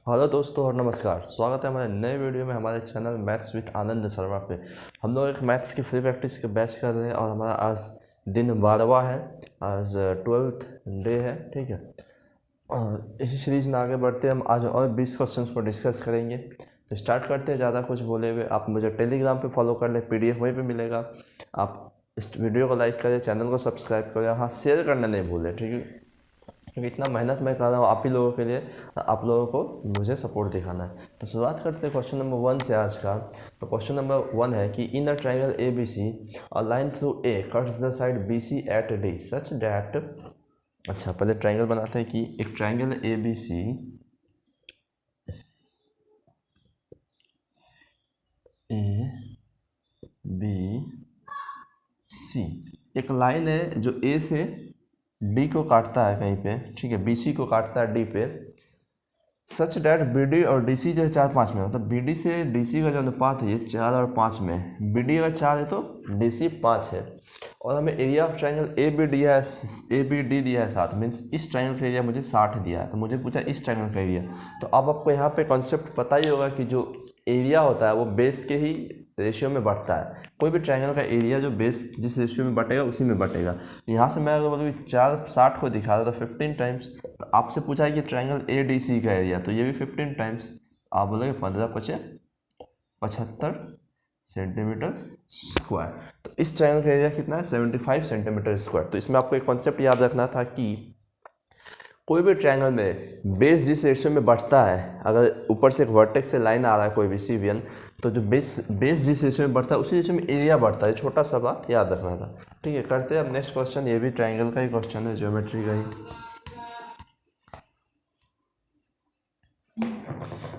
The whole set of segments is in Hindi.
हेलो दोस्तों और नमस्कार। स्वागत है हमारे नए वीडियो में हमारे channel maths with Anand Sharma पे। हम लोग एक मैथ्स की फ्री प्रैक्टिस के बैच कर रहे हैं और हमारा आज दिन 12वां है। आज 12th डे है, ठीक है। और इसी सीरीज़ में आगे बढ़ते हैं। हम आज और 20 क्वेश्चंस को डिस्कस करेंगे। तो स्टार्ट करते हैं। ज़्यादा कुछ बोले हुए आप मुझे टेलीग्राम पे फॉलो कर लें, PDF वहीं पे मिलेगा। आप इस वीडियो को लाइक करें, चैनल को सब्सक्राइब करें, हाँ शेयर करना नहीं भूलें, ठीक है। क्योंकि इतना मेहनत मैं कर रहा हूँ आप ही लोगों के लिए, आप लोगों को मुझे सपोर्ट दिखाना है। तो शुरुआत करते हैं क्वेश्चन नंबर 1 से आज का। तो क्वेश्चन नंबर 1 है कि in a triangle A B C a line through A cuts the side B C at D such that. अच्छा, पहले ट्राइंगल बनाते हैं कि एक triangle A B C, A B C, एक लाइन है जो ए से डी को काटता है कहीं पे, ठीक है। बी सी को काटता है डी पे। सच डैट बी डी और डी सी जो है 4-5 में, मतलब बी डी से डी सी का जो अनुपात है ये 4 और 5 में है। बी डी अगर 4 है तो डी सी 5 है। और हमें area of triangle A B D है, ए बी डी दिया है 7, मीन्स इस ट्राइंगल का एरिया मुझे 60 दिया है। तो मुझे पूछा इस ट्राइंगल का एरिया। तो अब आपको यहाँ पे कॉन्सेप्ट पता ही होगा कि जो एरिया होता है वो बेस के ही रेशियो में बढ़ता है। कोई भी ट्राइंगल का एरिया जो बेस जिस रेशियो में बटेगा उसी में बटेगा। यहाँ से मैं अगर बोलूँ 4 को दिखा रहा था 15 टाइम्स, तो आपसे पूछा है कि ट्राइंगल ए डी सी का एरिया, तो ये भी 15 टाइम्स। आप बोलोगे 15×5 = 75 सेंटीमीटर स्क्वायर। तो इस ट्राइंगल का एरिया कितना है? 75 सेंटीमीटर स्क्वायर। तो इसमें आपको एक कॉन्सेप्ट याद रखना था कि कोई भी ट्रायंगल में बेस जिस रेशियो में बढ़ता है, अगर ऊपर से एक वर्टेक्स से लाइन आ रहा है कोई भी सीवियन, तो जो बेस जिस रेशियो में बढ़ता है उसी रेशियो में एरिया बढ़ता है। छोटा सा बात याद रखना था, ठीक है। करते हैं अब नेक्स्ट क्वेश्चन। ये भी ट्रायंगल का ही क्वेश्चन है, ज्योमेट्री का ही।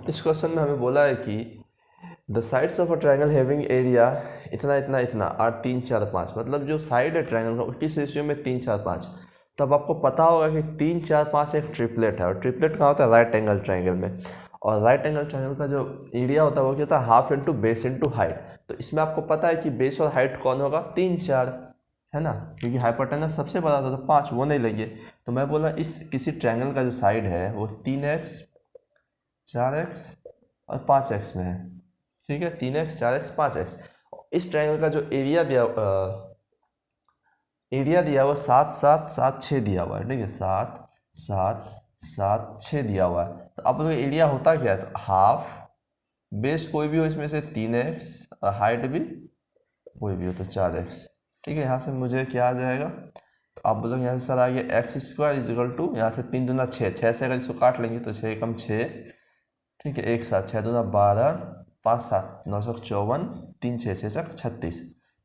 इस क्वेश्चन में हमें बोला है कि the sides of a triangle having area इतना इतना इतना और 3 4 5, मतलब जो साइड है ट्रायंगल का किस रेशियो में 3 4 5। तब आपको पता होगा कि 3 4 5 एक ट्रिपलेट है, और ट्रिपलेट कहाँ होता है? राइट एंगल ट्रायंगल में। और राइट एंगल ट्रायंगल का जो एरिया होता है वो क्या होता है? Half into base into height. तो इसमें आपको पता है कि बेस और हाइट कौन होगा? 3 4, है ना, क्योंकि हाइपोटेनस सबसे बड़ा था तो 5 वो नहीं लेंगे। तो मैं बोला इस किसी ट्रायंगल का जो साइड है वो 3x 4x और 5x में है, ठीक है। 3x 4x 5x। इस ट्रायंगल का जो एरिया दिया हुआ 7 7 7 6 दिया हुआ है, ठीक है। 7 7 7 6 दिया हुआ है। तो अब तो एरिया होता क्या है? तो हाफ बेस कोई भी हो इसमें से 3x और हाइट भी कोई भी हो तो 4x, ठीक है। यहाँ से मुझे क्या आ जाएगा? तो आप बोलोगे यहाँ से सर आ गया x² = यहाँ से 3 दूना 6, 6 से अगर इसको काट लेंगे तो 6 कम 6, ठीक है। एक साथ 6 दूना 12, 5 7 954, 3 6 6 36।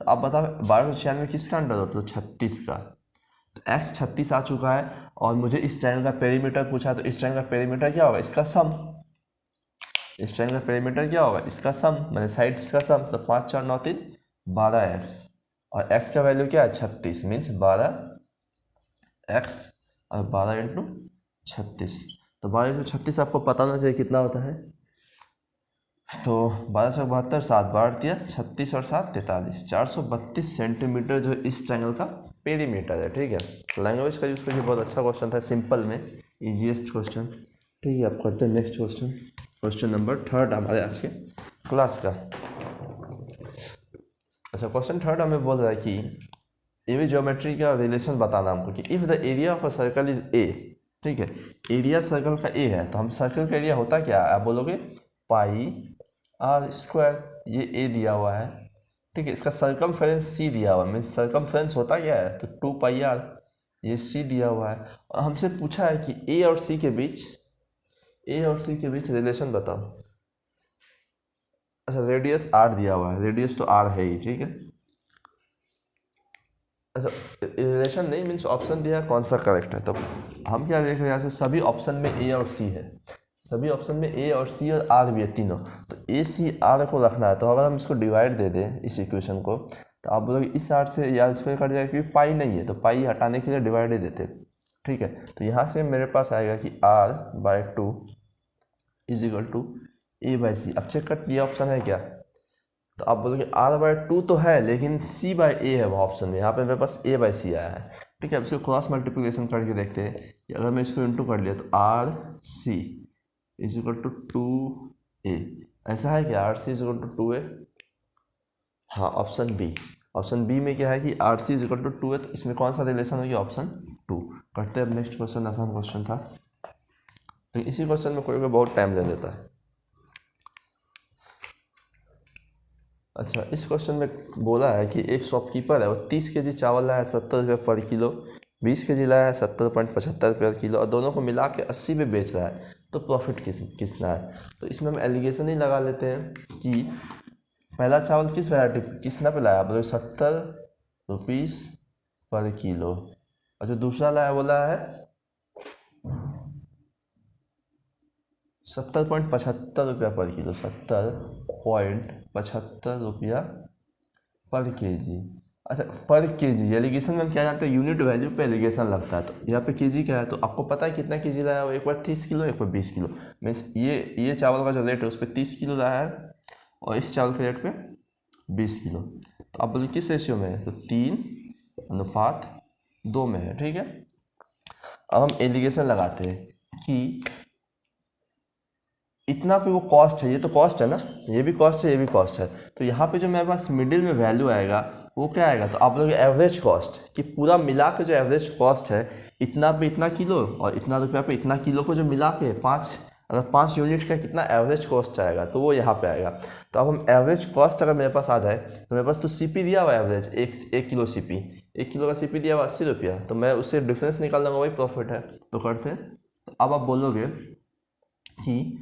तो अब बताओ 1296 किसका अंडर रूट? तो 36 का। तो x 36 आ चुका है। और मुझे इस ट्रायंगल का पेरीमीटर पूछा है, तो इस ट्रायंगल का पेरीमीटर क्या होगा? इसका सम। इस ट्रायंगल का पेरीमीटर क्या होगा? इसका सम, मैंने साइड्स का सम। तो 5 4 9 3 12x, और x का वैल्यू क्या है? 36, मीन्स 12x और 12×36। तो 12×36 आपको पता होना चाहिए कितना होता है। तो 1272, 7 12 दिया 36 और 7 43, 432 सेंटीमीटर जो इस ट्रायंगल का पेरीमीटर है, ठीक है। लैंग्वेज का यूज़ करके बहुत अच्छा क्वेश्चन था, सिंपल में इजीएस्ट क्वेश्चन, ठीक है। आप करते हैं नेक्स्ट क्वेश्चन। क्वेश्चन नंबर 3 हमारे आज के क्लास का। अच्छा, क्वेश्चन 3 हमें बोल रहा है कि ये भी ज्योमेट्री का रिलेशन बताना हमको कि if the area of a circle is a, ठीक है। एरिया सर्कल का ए है, तो हम सर्कल का एरिया होता क्या है? आप बोलोगे πr²। ये ए दिया हुआ है, ठीक है। इसका सर्कमफेरेंस सी दिया हुआ है, मीन्स सर्कमफेरेंस होता क्या है? तो 2πr। ये सी दिया हुआ है। और हमसे पूछा है कि ए और सी के बीच रिलेशन बताओ। अच्छा, रेडियस आर दिया हुआ है, रेडियस तो आर है ही, ठीक है। अच्छा, रिलेशन नहीं मीन्स ऑप्शन दिया है, कौन सा करेक्ट है? तो हम क्या देख रहे हैं यहाँ से? सभी ऑप्शन में ए और सी है, सभी ऑप्शन में ए और सी और आर भी है, तीनों। तो ए सी आर को रखना है। तो अगर हम इसको डिवाइड दे दें इस इक्वेशन को, तो आप बोलोगे इस आर से यार स्क्वायर कट जाएगा, क्योंकि पाई नहीं है, तो पाई हटाने के लिए डिवाइड ही देते, ठीक है। तो यहाँ से मेरे पास आएगा कि r/2 = a/c। अब चेक कर, ये ऑप्शन है क्या? तो आप बोलोगे r/2 तो है, लेकिन c/a है वो ऑप्शन में। यहाँ पे मेरे पास a/c आया है, ठीक है। अब इसको क्रॉस मल्टीप्लिकेशन करके देखते हैं कि अगर मैं इसको इंटू कर लिया तो r c is equal to 2a, ऐसा है क्या? R C is equal to 2a? हाँ, ऑप्शन बी। ऑप्शन बी में क्या है कि R C is equal to 2 है, तो इसमें कौन सा रिलेशन होगी? ऑप्शन 2। करते हैं अब नेक्स्ट क्वेश्चन, आसान क्वेश्चन था, तो इसी क्वेश्चन में कोई बहुत टाइम ले लेता है। अच्छा, इस क्वेश्चन में बोला है कि एक शॉपकीपर है, वो 30 केजी चावल लाया है 70 रुपये पर किलो, 20 केजी लाया है 70.75 रुपये पर किलो, और दोनों को मिला के 80 में बेच रहा है, तो प्रॉफिट किसना है? तो इसमें हम एलिगेशन ही लगा लेते हैं कि पहला चावल किस वैरायटी किसना पे लाया? बोले 70 रुपीस पर किलो, और जो दूसरा लाया बोला है 70.75 रुपया पर किलो, 70.75 रुपया पर केजी। अच्छा, पर केजी एलिगेशन में हम क्या जानते हैं? यूनिट वैल्यू पे एलिगेशन लगता है, तो यहाँ पे केजी क्या है? तो आपको पता है कितना केजी लाया है वो? एक बार 30 किलो, एक बार 20 किलो। मीन्स ये चावल का जो रेट है उस पर 30 किलो लाया है, और इस चावल के रेट पे 20 किलो। तो आप बोलिए किस रेशियो में है? तो 3:2 में है। ठीक है, अब हम एलिगेशन लगाते हैं कि इतना पे वो कॉस्ट है, ये तो कॉस्ट है ना, ये भी कॉस्ट है, ये भी कॉस्ट है, तो यहाँ पे जो मेरे पास मिडिल में वैल्यू आएगा वो क्या आएगा? तो आप लोग एवरेज कॉस्ट कि पूरा मिला के जो एवरेज कॉस्ट है, इतना पे इतना किलो और इतना रुपया पे इतना किलो को जो मिला के अगर 5 यूनिट का कितना एवरेज कॉस्ट आएगा, तो वो यहाँ पे आएगा। तो अब हम एवरेज कॉस्ट अगर मेरे पास आ जाए, तो मेरे पास तो सीपी दिया हुआ एवरेज, एक किलो सीपी, 1 किलो का सीपी दिया हुआ 80 रुपया, तो मैं उससे डिफरेंस निकाल लूँगा, वही प्रॉफिट है। तो करते हैं, तो अब आप बोलोगे कि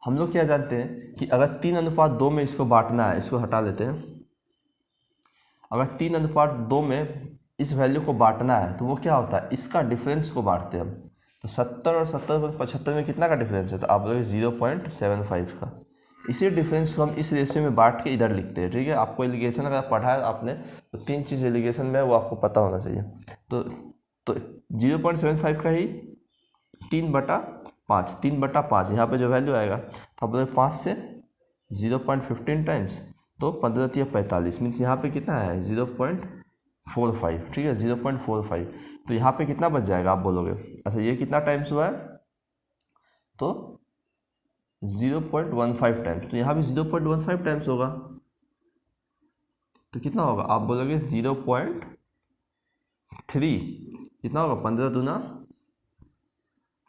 हम लोग क्या जानते हैं कि अगर 3:2 में इसको बांटना है, इसको हटा लेते हैं, अगर 3:2 में इस वैल्यू को बांटना है, तो वो क्या होता है? इसका डिफरेंस को बांटते हैं हम। तो 70 और 70.75 में कितना का डिफरेंस है? तो आप लोग 0.75 का। इसी डिफरेंस को हम इस रेशियो में बांट के इधर लिखते हैं। ठीक है, आपको एलिगेशन अगर पढ़ा है आपने, तो 3 चीज़ एलिगेशन में है, वो आपको पता होना चाहिए। तो 0.75 का ही 3/5, 3/5 यहाँ पे जो वैल्यू आएगा, तो आप लोग 5 से 0.15 टाइम्स, तो 15×45 मीन्स यहाँ पे कितना है? 0.45। ठीक है, 0.45, तो यहाँ पे कितना बच जाएगा आप बोलोगे? अच्छा, ये कितना टाइम्स हुआ है? तो 0.15 टाइम्स, तो यहाँ भी 0.15 टाइम्स होगा, तो कितना होगा? आप बोलोगे 0.3, कितना होगा? 15×2 =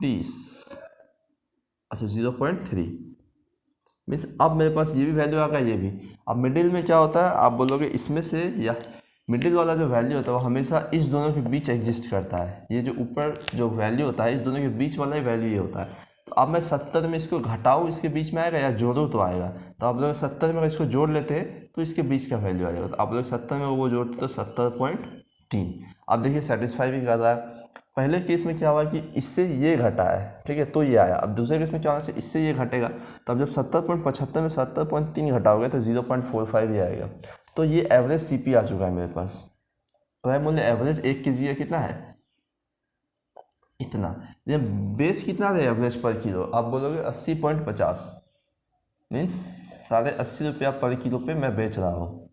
30। अच्छा, 0.3 मीन्स अब मेरे पास ये भी वैल्यू आ गया, ये भी। अब मिडिल में क्या होता है? आप बोलोगे इसमें से, या मिडिल वाला जो वैल्यू होता है वो हमेशा इस दोनों के बीच एग्जिस्ट करता है। ये जो ऊपर जो वैल्यू होता है, इस दोनों के बीच वाला ही वैल्यू ये होता है। तो अब मैं 70 में इसको घटाऊँ, इसके बीच में आएगा, या जोड़ूँ तो आएगा। तो आप लोग 70 में अगर इसको जोड़ लेते हैं, तो इसके बीच का वैल्यू आ जाएगा। तो आप लोग 70 में वो जोड़ते तो 70.3। अब देखिए सेटिस्फाई भी कर रहा है। पहले केस में क्या हुआ कि इससे ये घटा है, ठीक है, तो ये आया। अब दूसरे केस में क्या होना चाहिए? इससे ये घटेगा, तो अब जब 70.75 में 70.3 घटाओगे तो 0.45 ही आएगा। तो ये एवरेज सीपी आ चुका है मेरे पास। क्रय मूल्य एवरेज 1 kg है, कितना है? इतना। ये बेच कितना है एवरेज पर किलो? आप बोलोगे 80.50 मीन्स 80.5 रुपया पर किलो पे मैं बेच रहा हूँ।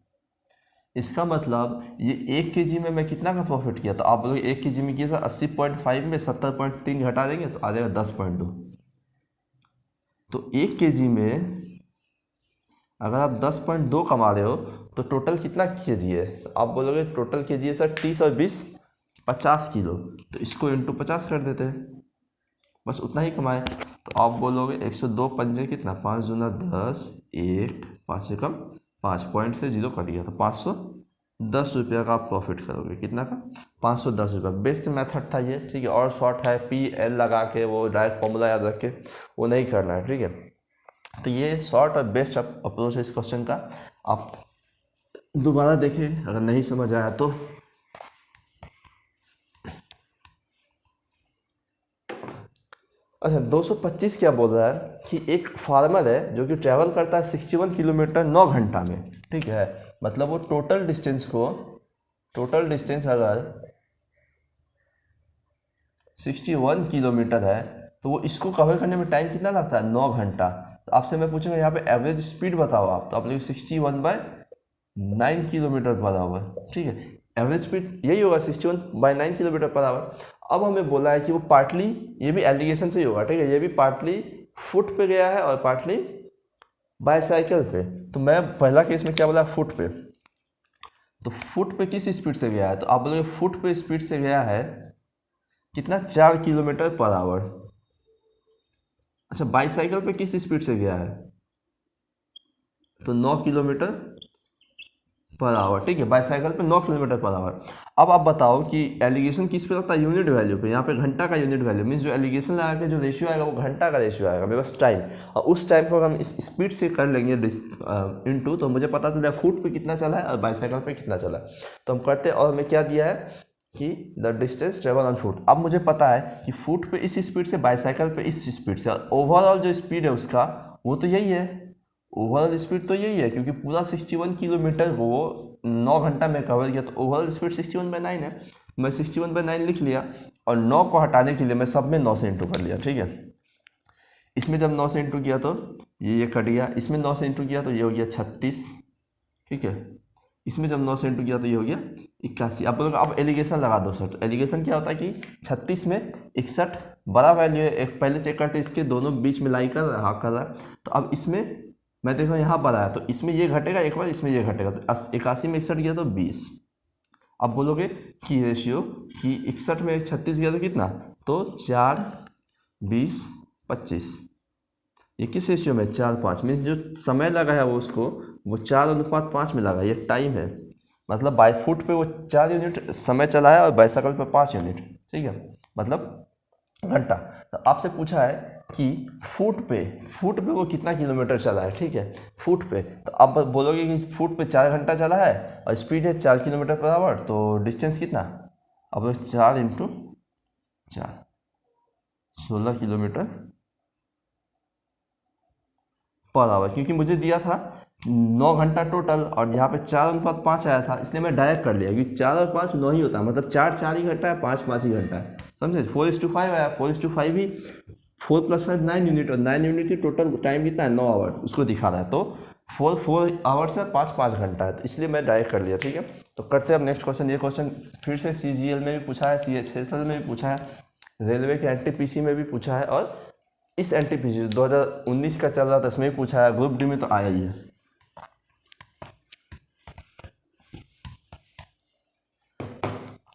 इसका मतलब ये 1 kg में मैं कितना का प्रॉफिट किया? तो आप बोलोगे 1 kg में किया 80.5 में 70.3 घटा देंगे तो आ जाएगा 10.2। तो 1 kg में अगर आप 10.2 कमा रहे हो, तो टोटल कितना केजी है? तो आप बोलोगे टोटल केजी है सर 30 और 20 50 किलो, तो इसको इंटू 50 कर देते हैं, बस उतना ही कमाए। तो आप बोलोगे 102 पंजे कितना? 5×10 1, 5 एकम 5, पॉइंट से 0 कट गया, तो 510 रुपया का आप प्रॉफिट करोगे। कितना का? 510 रुपया। बेस्ट मेथड था ये, ठीक है। और शॉर्ट है PL लगा के, वो डायरेक्ट फॉर्मूला याद रख के वो नहीं करना है, ठीक है। तो ये शॉर्ट और बेस्ट अप्रोच है इस क्वेश्चन का। आप दोबारा देखें अगर नहीं समझ आया तो। अच्छा, 225 क्या बोल रहा है कि एक फार्मर है जो कि ट्रैवल करता है 61 किलोमीटर 9 घंटा में, ठीक है। मतलब वो टोटल डिस्टेंस अगर 61 किलोमीटर है, तो वो इसको कवर करने में टाइम कितना लगता है? 9 घंटा। तो आपसे मैं पूछूंगा यहाँ पे एवरेज स्पीड बताओ आप, तो आप लोग 61/9 किलोमीटर पर आवर, ठीक है। एवरेज स्पीड यही होगा 61/9 किलोमीटर पर आवर। अब हमें बोला है कि वो पार्टली, ये भी एलिगेशन से ही होगा, ठीक है, ये भी पार्टली फुट पे गया है और पार्टली बाईसाइकिल पे। तो मैं पहला केस में क्या बोला, फुट पे, तो फुट पे किस स्पीड से गया है, तो आप बोलोगे फुट पे स्पीड से गया है कितना, 4 किलोमीटर पर आवर। अच्छा, बाईसाइकिल पे किस स्पीड से गया है, तो 9 किलोमीटर पर आवर। ठीक है, बाईसाइकिल पे 9 किलोमीटर पर आवर। अब आप बताओ कि एलिगेशन किस पे लगता है, यूनिट वैल्यू पे। यहाँ पे घंटा का यूनिट वैल्यू मीन्स जो एलिगेशन लगा के जो रेशियो आएगा वो घंटा का रेशियो आएगा मेरे पास टाइम, और उस टाइम को हम इस स्पीड से कर लेंगे इनटू, तो मुझे पता चला फुट पे कितना चला है और बाईसाइकिल पे कितना चला है। तो हम करते हैं, और हमें क्या दिया है कि the distance travel on foot. अब मुझे पता है कि फुट पे इस स्पीड से, बाईसाइकिल पे इस स्पीड से, और ओवरऑल जो स्पीड है उसका वो तो यही है, ओवरऑल स्पीड तो यही है, क्योंकि पूरा 61 किलोमीटर को 9 घंटा में कवर किया, तो ओवरऑल स्पीड 61/9 है। मैं 61/9 लिख लिया, और 9 को हटाने के लिए मैं सब में 9 से इंटू कर लिया। ठीक है, इसमें जब 9 से इंटू किया तो ये कट गया, इसमें 9 से इंटू किया तो ये हो गया 36। ठीक है, इसमें जब 9 से इंटू किया तो ये हो गया 81। अब लोग अब एलिगेशन लगा दो सर। तो एलिगेशन क्या होता है कि 36 में 61 बड़ा वैल्यू है, एक पहले चेक करते इसके दोनों बीच में लाई कर रहा कर रहा। तो अब इसमें मैं देखो यहाँ पर आया, तो इसमें ये घटेगा एक बार, इसमें ये घटेगा, तो 81 में 61 गया तो 20। अब बोलोगे कि रेशियो कि 61 में 36 गया तो कितना, तो 4, 20, 25। ये किस रेशियो में, 4:5। मीन्स जो समय लगा है वो उसको वो 4:5 में लगा, ये टाइम है। मतलब बाई फुट पे वो 4 यूनिट समय चला है और बाईसाइकिल पे 5 यूनिट। ठीक है, मतलब घंटा। तो आपसे पूछा है कि फुट पे वो कितना किलोमीटर चला है। ठीक है, फुट पे, तो आप बोलोगे कि फुट पे 4 घंटा चला है और स्पीड है 4 किलोमीटर पर आवर, तो डिस्टेंस कितना, अब 4 × 4 16 किलोमीटर पर आवर। क्योंकि मुझे दिया था 9 घंटा टोटल, और यहाँ पे 4:5 आया था, इसलिए मैं डायरेक्ट कर लिया, क्योंकि 4 और 5 9 ही होता है, मतलब 4 ही घंटा है, 5 ही घंटा है। समझे, 4:5 आया, 4:5 ही, 4 + 5 9 यूनिट, और 9 यूनिट की टोटल टाइम कितना है, 9 आवर उसको दिखा रहा है। तो 4 आवर्स है, 5 घंटा है, तो इसलिए मैं डायरेक्ट कर लिया। ठीक है, तो करते हैं अब नेक्स्ट क्वेश्चन। ये क्वेश्चन फिर से CGL में भी पूछा है, CHSL में भी पूछा है, रेलवे के NTPC में भी पूछा है, और इस NTPC 2019 का चल रहा था इसमें भी पूछा है, ग्रुप डी में तो आया ही है।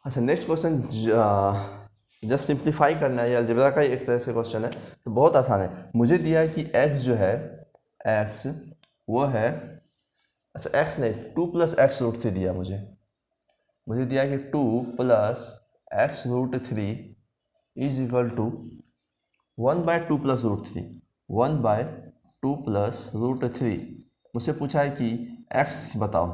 अच्छा, नेक्स्ट क्वेश्चन जस्ट सिंप्लीफाई करना है, या अलजेब्रा का एक तरह से क्वेश्चन है, तो बहुत आसान है। मुझे दिया है कि x जो है, x वो है, अच्छा x नहीं, 2 + x√3 दिया मुझे दिया कि 2 + x√3 इज इक्वल टू 1/2 + √3, 1/2 + √3। मुझसे पूछा है कि x बताओ,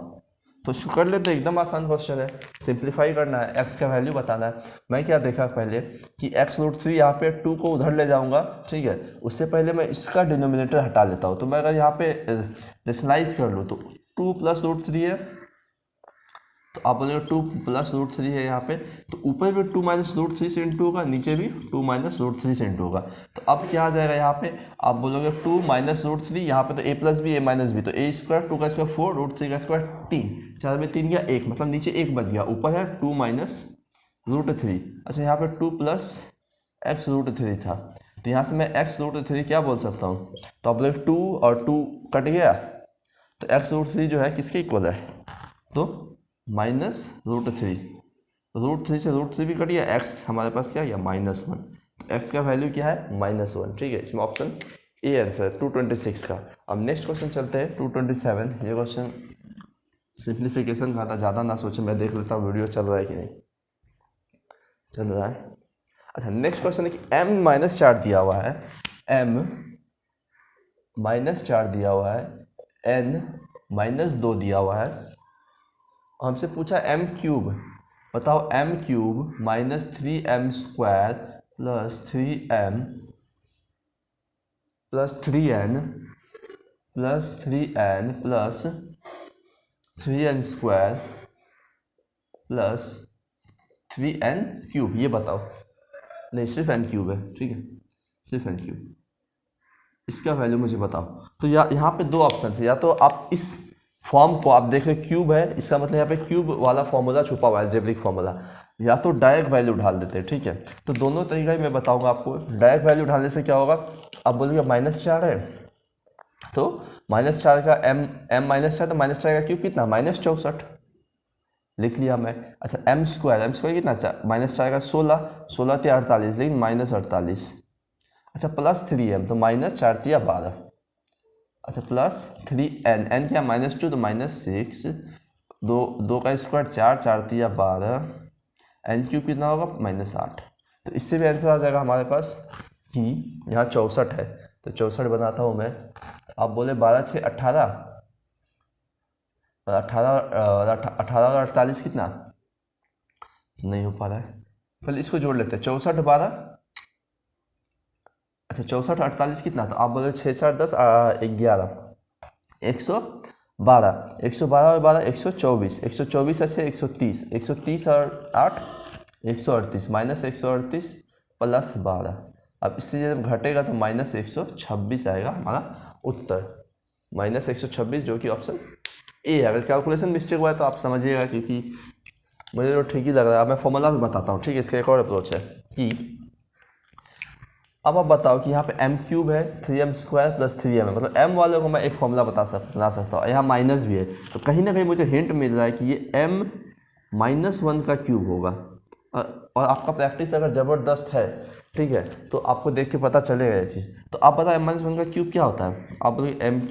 तो शुरू कर लेते, एकदम आसान क्वेश्चन है, सिंप्लीफाई करना है, x का वैल्यू बताना है। मैं क्या देखा पहले कि x√3 यहाँ पे 2 को उधर ले जाऊंगा। ठीक है, उससे पहले मैं इसका डिनोमिनेटर हटा लेता हूँ। तो मैं अगर यहाँ पे रेशनलाइज कर लूँ तो 2 + √3 है, तो आप बोलेंगे 2 + √3 है यहाँ पे, तो ऊपर भी 2 - √3 से इंटू होगा, नीचे भी 2 - √3 से इंटू होगा। तो अब क्या आ जाएगा यहाँ पे, आप बोलोगे 2 - √3, यहाँ पे तो a + b a - b, तो a², 2 का स्क्वायर 4, √3 का स्क्वायर 3, 4 में 3 गया 1, मतलब नीचे 1 बच गया, ऊपर है 2 - √3। अच्छा, यहाँ पे 2 + x√3 था, तो यहाँ से मैं x√3 क्या बोल सकता हूँ, तो आप बोलोगे 2 और 2 कट गया, तो x√3 जो है किसके इक्वल है, तो -√3, √3 से √3 भी कट गया, x हमारे पास क्या गया, -1, तो x का वैल्यू क्या है, -1। ठीक है, इसमें ऑप्शन ए आंसर है 226 का। अब नेक्स्ट क्वेश्चन चलते हैं 227। ये क्वेश्चन सिंप्लीफिकेशन का था, ज़्यादा ना सोचें, मैं देख लेता हूँ वीडियो चल रहा है कि नहीं चल रहा है। अच्छा, नेक्स्ट क्वेश्चन है कि m-4 दिया हुआ है, m-4 दिया हुआ है, n-2 दिया हुआ है, हमसे पूछा m³ बताओ, m³ -3m² + 3m + 3n + 3n + 3n² + 3n³, ये बताओ। नहीं, सिर्फ n³ है। ठीक है, सिर्फ n³, इसका वैल्यू मुझे बताओ। तो यहाँ पे 2 ऑप्शन है, या तो आप इस फॉर्म को आप देख रहे क्यूब है, इसका मतलब यहाँ पे क्यूब वाला फॉर्मूला छुपा हुआ है, अलजेब्रिक फॉर्मूला, या तो डायरेक्ट वैल्यू ढाल देते हैं। ठीक है, तो दोनों तरीका ही मैं बताऊंगा आपको। डायरेक्ट वैल्यू ढालने से क्या होगा, अब बोलिए -4 है, तो -4 का m-4, तो -4 का क्यूब कितना, -64 लिख लिया मैं। अच्छा m² कितना, -4 का 16, 16 × 48, लेकिन -48। अच्छा +3m, तो -4 × 12। अच्छा +3n, n क्या -2, तो -6, 2 का स्क्वायर 4, 4 × 12, n क्यूब कितना होगा, -8। तो इससे भी आंसर आ जाएगा हमारे पास कि यहाँ 64 है, तो 64 बनाता हूँ मैं। आप बोले 12 × 6 = 18, 18 और 48 कितना, नहीं हो पा रहा है, पहले इसको जोड़ लेते हैं। 64 12, अच्छा 64 48 कितना, तो आप बोले 6 4 10 11, 112, 112 और 12 124, 124 अच्छे 130, 130 और 8 138, -138 +12। अब इससे जब घटेगा तो -126 आएगा हमारा उत्तर, -126, जो कि ऑप्शन ए है। अगर कैलकुलेशन मिस्टेक हुआ है तो आप समझिएगा, क्योंकि मुझे तो ठीक ही लग रहा है। अब मैं फॉर्मूला भी बताता हूँ, ठीक है। इसका एक और अप्रोच है कि अब आप बताओ कि यहाँ पे m³ है 3m² + 3m है, मतलब m वाले को मैं एक फॉर्मूला बना सकता हूँ। यहाँ माइनस भी है, तो कहीं ना कहीं मुझे हिंट मिल रहा है कि ये m-1 का क्यूब होगा। और आपका प्रैक्टिस अगर ज़बरदस्त है, ठीक है, तो आपको देख के पता चलेगा ये चीज़। तो आप बताओ m-1 का क्यूब क्या होता है। आप बोलोगे m³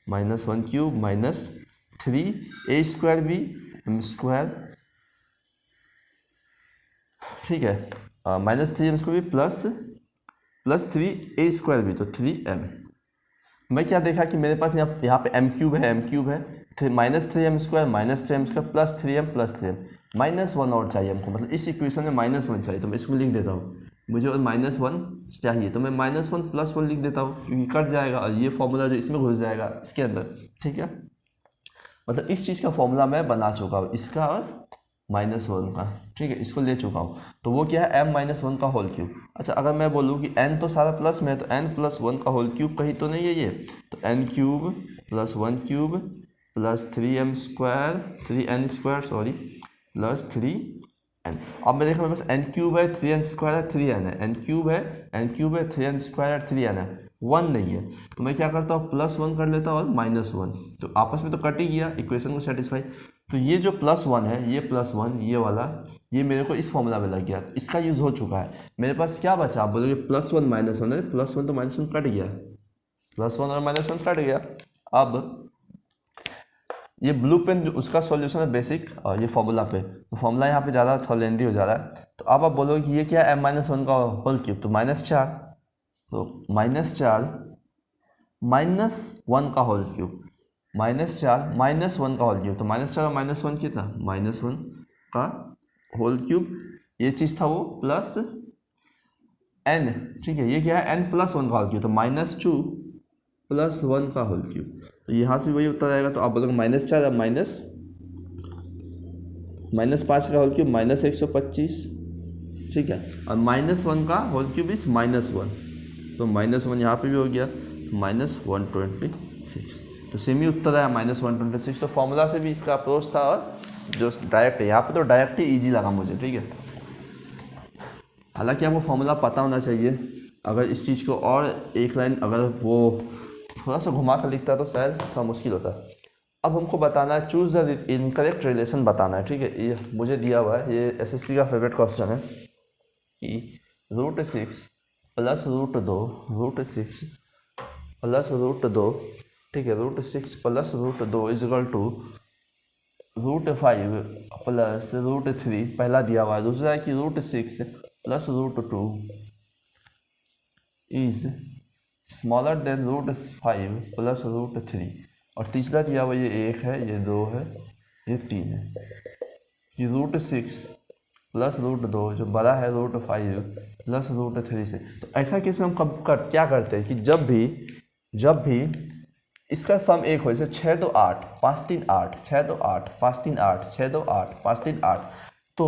-1³ -3a² m², ठीक है, -3m² भी +3a² भी, तो 3m। मैं क्या देखा कि मेरे पास यहाँ पे m³ है, m³ है, -3m² -3m² +3m -1 और चाहिए हमको, मतलब इस इक्वेशन में -1 चाहिए, तो मैं इसमें लिख देता हूँ। मुझे और -1 चाहिए, तो मैं -1 + 1 लिख देता हूँ, क्योंकि कट जाएगा और ये फॉर्मूला जो इसमें घुस जाएगा इसके अंदर, ठीक है। मतलब इस चीज़ का फॉर्मूला मैं बना चुका हूँ, इसका और -1 का, ठीक है, इसको ले चुका हूँ। तो वो क्या है, m-1 का होल क्यूब। अच्छा अगर मैं बोलूँ कि n तो सारा प्लस में है, तो n+1 का होल क्यूब कहीं तो नहीं है ये, तो n³ + 1³ + 3n² सॉरी +3n। अब मैं देखा मेरे पास n³ है 3n² है 3n है, n³ है 3n² है 3n है, 1 नहीं है, तो मैं क्या करता हूँ +1 कर लेता हूँ और -1, तो आपस में तो कट ही गया, इक्वेशन को सेटिस्फाई। तो ये जो +1 है, ये +1 ये वाला, ये मेरे को इस फॉर्मूला में लग गया, तो इसका यूज़ हो चुका है। मेरे पास क्या बचा, आप बोलोगे +1 -1 है, +1 तो -1 कट गया, +1 और -1 कट गया। अब ये ब्लू पेन जो उसका सॉल्यूशन है बेसिक, और ये फॉर्मूला पे, तो फॉर्मूला यहाँ पे ज़्यादा थोड़ा लेंदी हो जा रहा है। तो अब आप बोलोगे कि ये क्या है, m-1 का होल क्यूब, तो -4, तो -4 -1 का होल क्यूब, -4 -1 का होल क्यूब, तो -4 और -1 कितना, -1 का होल क्यूब, ये चीज़ था वो, प्लस n, ठीक है, ये क्या है n+1 का होल क्यूब, तो -2 + 1 का होल क्यूब, तो यहाँ से वही उत्तर आएगा। तो आप बोलोगे -4 अब -5 का होल क्यूब -125, ठीक है, और -1 का होल क्यूब इस -1, तो -1 यहाँ पे भी हो गया, -126, तो सेम ही उत्तर आया -126। तो फॉर्मूला से भी इसका अप्रोच था, और जो डायरेक्ट है यहाँ पे, तो डायरेक्ट ही ईजी लगा मुझे, ठीक है। हालांकि आपको फॉर्मूला पता होना चाहिए, अगर इस चीज़ को और एक लाइन अगर वो थोड़ा सा घुमा कर लिखता तो शायद थोड़ा मुश्किल होता। अब हमको बताना है, चूज़ द इनकरेक्ट रिलेशन बताना है, ठीक है। ये मुझे दिया हुआ है, ये एसएससी का फेवरेट क्वेश्चन है कि √6 + √2 √6 + √2, ठीक है, √6 + √2 = √5 + √3, पहला दिया हुआ है। दूसरा है कि √6 + √2 इज स्मॉलर देन √5 + √3, और तीसरा दिया हुआ ये 1 है, ये 2 है, ये 3 है, कि √6 + √2 जो बड़ा है √5 + √3 से। तो ऐसा केस में हम क्या करते हैं कि जब भी इसका सम 1 हो, जैसे 6 2 8 5 3 8 6 2 8 5 3 8 6 2 8 5 3 8, तो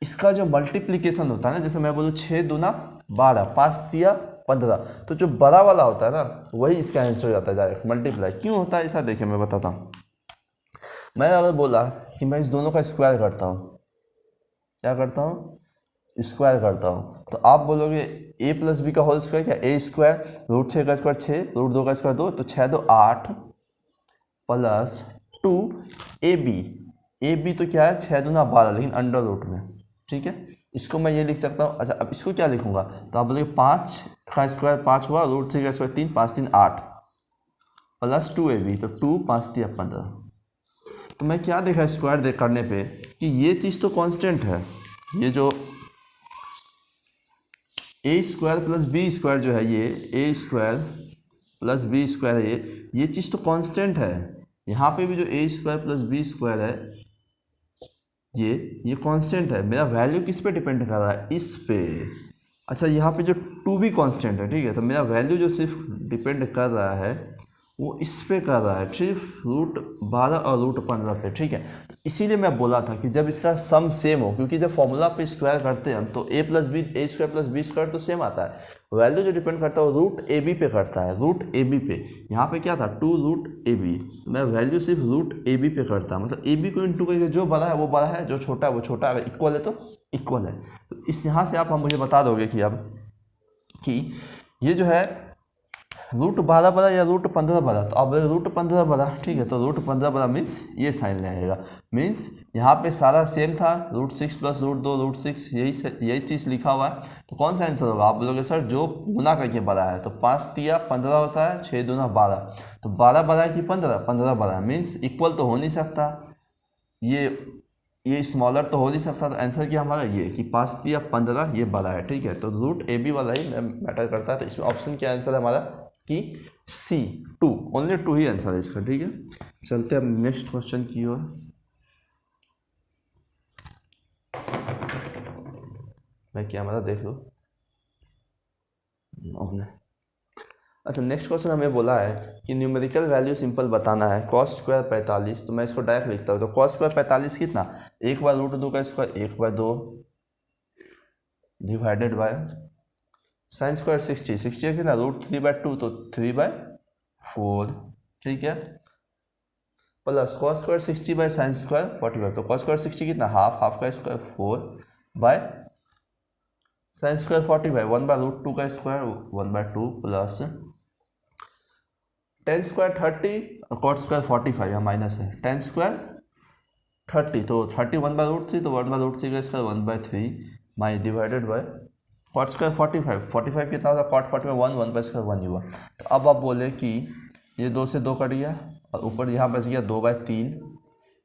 इसका जो मल्टीप्लिकेशन होता है ना, जैसे मैं बोलूँ 6 दूना 12 5 दिया 15, तो जो बड़ा वाला होता है ना, वही इसका आंसर हो जाता है डायरेक्ट मल्टीप्लाई। क्यों होता है ऐसा, देखिए मैं बताता हूँ। मैं अगर बोला कि मैं इस दोनों का स्क्वायर करता हूँ, क्या करता हूँ, स्क्वायर करता हूँ तो आप बोलोगे ए प्लस बी का होल स्क्वायर क्या, ए स्क्वायर रूट 6 का स्क्वायर 6 रूट 2 का स्क्वायर 2 तो 6 2 8 प्लस 2 ए बी तो क्या है 6 दूना 12 लेकिन अंडर रूट में, ठीक है। इसको मैं ये लिख सकता हूँ। अच्छा अब इसको क्या लिखूंगा, तो आप बोलोगे 5 का स्क्वायर 5 हुआ, रूट 3 का स्क्वायर 3, 5 3 8 प्लस 2ab तो 2 5 3 15। तो मैं क्या देखा स्क्वायर देख करने पे कि ये चीज़ तो कांस्टेंट है, ये जो ए स्क्वायर प्लस बी स्क्वायर जो है, ये ए स्क्वायर प्लस बी स्क्वायर है, ये चीज़ तो कांस्टेंट है। यहाँ पे भी जो ए स्क्वायर प्लस बी स्क्वायर है ये कांस्टेंट है। मेरा वैल्यू किस पे डिपेंड कर रहा है, इस पे। अच्छा यहाँ पे जो 2 भी कांस्टेंट है, ठीक है, तो मेरा वैल्यू जो सिर्फ डिपेंड कर रहा है वो इस पे कर रहा है, सिर्फ रूट 12 और रूट 15 पे, ठीक है। तो इसीलिए मैं बोला था कि जब इसका सम सेम हो, क्योंकि जब फॉर्मूला पे स्क्वायर करते हैं हम तो a square plus b square तो सेम आता है, वैल्यू जो डिपेंड करता है वो रूट ए बी पे करता है, रूट ए बी पे। यहाँ पे क्या था 2 रूट ए बी, मैं वैल्यू सिर्फ रूट ए बी पे करता है, मतलब ए बी को इंटू करके जो बड़ा है वो बड़ा है, जो छोटा है वो छोटा है, अगर इक्वल है तो इक्वल है। तो इस यहाँ से आप हम मुझे बता दोगे कि अब कि ये जो है रूट 12 बड़ा या रूट 15 बड़ा, तो अब रूट 15 बड़ा, ठीक है, तो रूट 15 बड़ा मीन्स ये साइन रहेगा, मीन्स यहाँ पे सारा सेम था, रूट 6 प्लस रूट 2 रूट 6 यही चीज़ लिखा हुआ है। तो कौन सा आंसर होगा, आप बोलोगे सर जो गुना करके बड़ा है, तो 5 तिया 15 होता है, 6 दूना 12, तो 12 बड़ा है कि 15, 15 बड़ा है, मीन्स इक्वल तो हो नहीं सकता, ये स्मॉलर तो हो नहीं सकता। तो आंसर क्या हमारा ये कि 5 तिया 15 ये बड़ा है, ठीक है, तो रूट ए बी वाला ही मैटर करता है। तो इसमें ऑप्शन क्या आंसर है हमारा कि सी 2, ओनली 2 ही आंसर है इसका, ठीक है। चलते हैं अब नेक्स्ट क्वेश्चन की ओर। मैं क्या हमारा देख लो अपने। अच्छा नेक्स्ट क्वेश्चन हमें बोला है कि न्यूमेरिकल वैल्यू सिंपल बताना है, कॉस स्क्वायर 45, तो मैं इसको डायरेक्ट लिखता हूँ। तो कॉस स्क्वायर 45 कितना, 1/√2 का square 1/2 divided by sine square 60 है कितना, √3/2 तो 3/4, ठीक है, plus cos square 60 by sine square 45, तो कॉस स्क्वायर 60 कितना, हाफ का स्क्वायर 4 बाय साइन स्क्वायर 45 1/√2 का square 1/2 plus ten square 30 cot square 45 यहाँ माइनस है, टेन स्क्वायर 30 तो 30 1/√3 तो 1/√3 का स्क्वायर 1/3 माई डिवाइडेड बाय कॉट स्क्वायर 45 कितना होता है, कॉट 45 1 1/स्क्वायर 1 ही हुआ। तो अब आप बोले कि ये 2 से 2 कट गया और ऊपर यहाँ बच गया 2/3,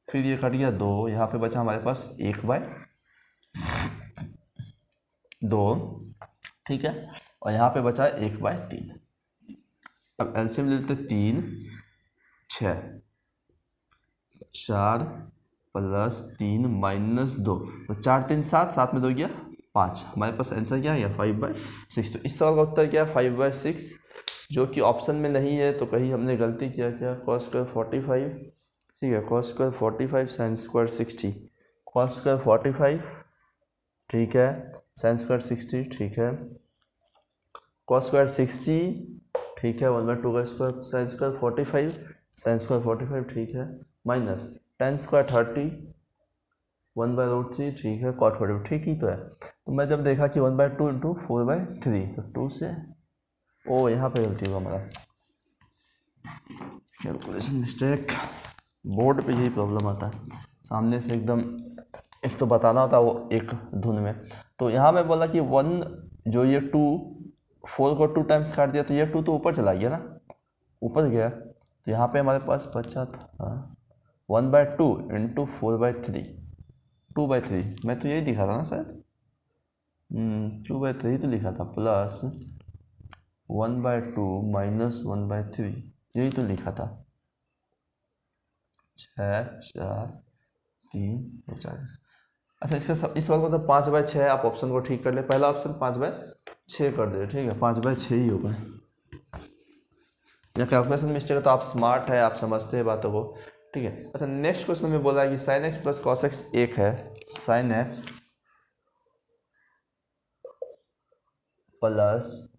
फिर ये कट गया 2, यहाँ पे बचा हमारे पास 1/2, ठीक है, और यहाँ पे बचा 1/3। अब एलसीएम ले लेते 3 6 4 प्लस 3 माइनस 2, तो 4 3 7, 7 में 2 गया 5, हमारे पास आंसर क्या है 5/6। तो इस सवाल का उत्तर क्या है 5/6, जो कि ऑप्शन में नहीं है, तो कहीं हमने गलती किया क्या, कॉस स्क्वायर 45, ठीक है, cos square 45 sine square 60, cos square 45, ठीक है, साइन स्क्वायर 60, ठीक है, कॉस स्क्वायर 60, ठीक है, 1/2 का square sine square 45 sine square 45, ठीक है, माइनस टेन स्क्वायर 30 1/√3, ठीक है, कॉट 45, ठीक ही तो है। तो मैं जब देखा कि 1/2 इंटू 4/3, तो 2 से ओ यहाँ पे गलती हुआ हमारा, कैलकुलेशन मिस्टेक, बोर्ड पे यही प्रॉब्लम आता है, सामने से एकदम एक तो बताना होता है वो एक धुन में। तो यहाँ मैं बोला कि 1 जो ये 2 4 को 2 टाइम्स काट दिया, तो ये 2 तो ऊपर चला गया ना, ऊपर गया, तो यहाँ पे हमारे पास बचा था 1/2 इंटू 4/3 2/3, मैं तो यही दिखा था ना शायद, 2/3 तो लिखा था, प्लस 1/2 माइनस 1/3 यही तो लिखा था, 6 4 3 2 4। अच्छा इस वक्त मतलब 5/6, आप ऑप्शन को ठीक कर ले, पहला ऑप्शन 5/6 कर दे, ठीक है, 5/6 ही होगा। या कैलकुलेशन मिस्टेक है तो आप स्मार्ट है, आप समझते हैं बातों को, ठीक है। अच्छा नेक्स्ट क्वेश्चन में बोला है कि sine x plus cos x एक है, sign x plus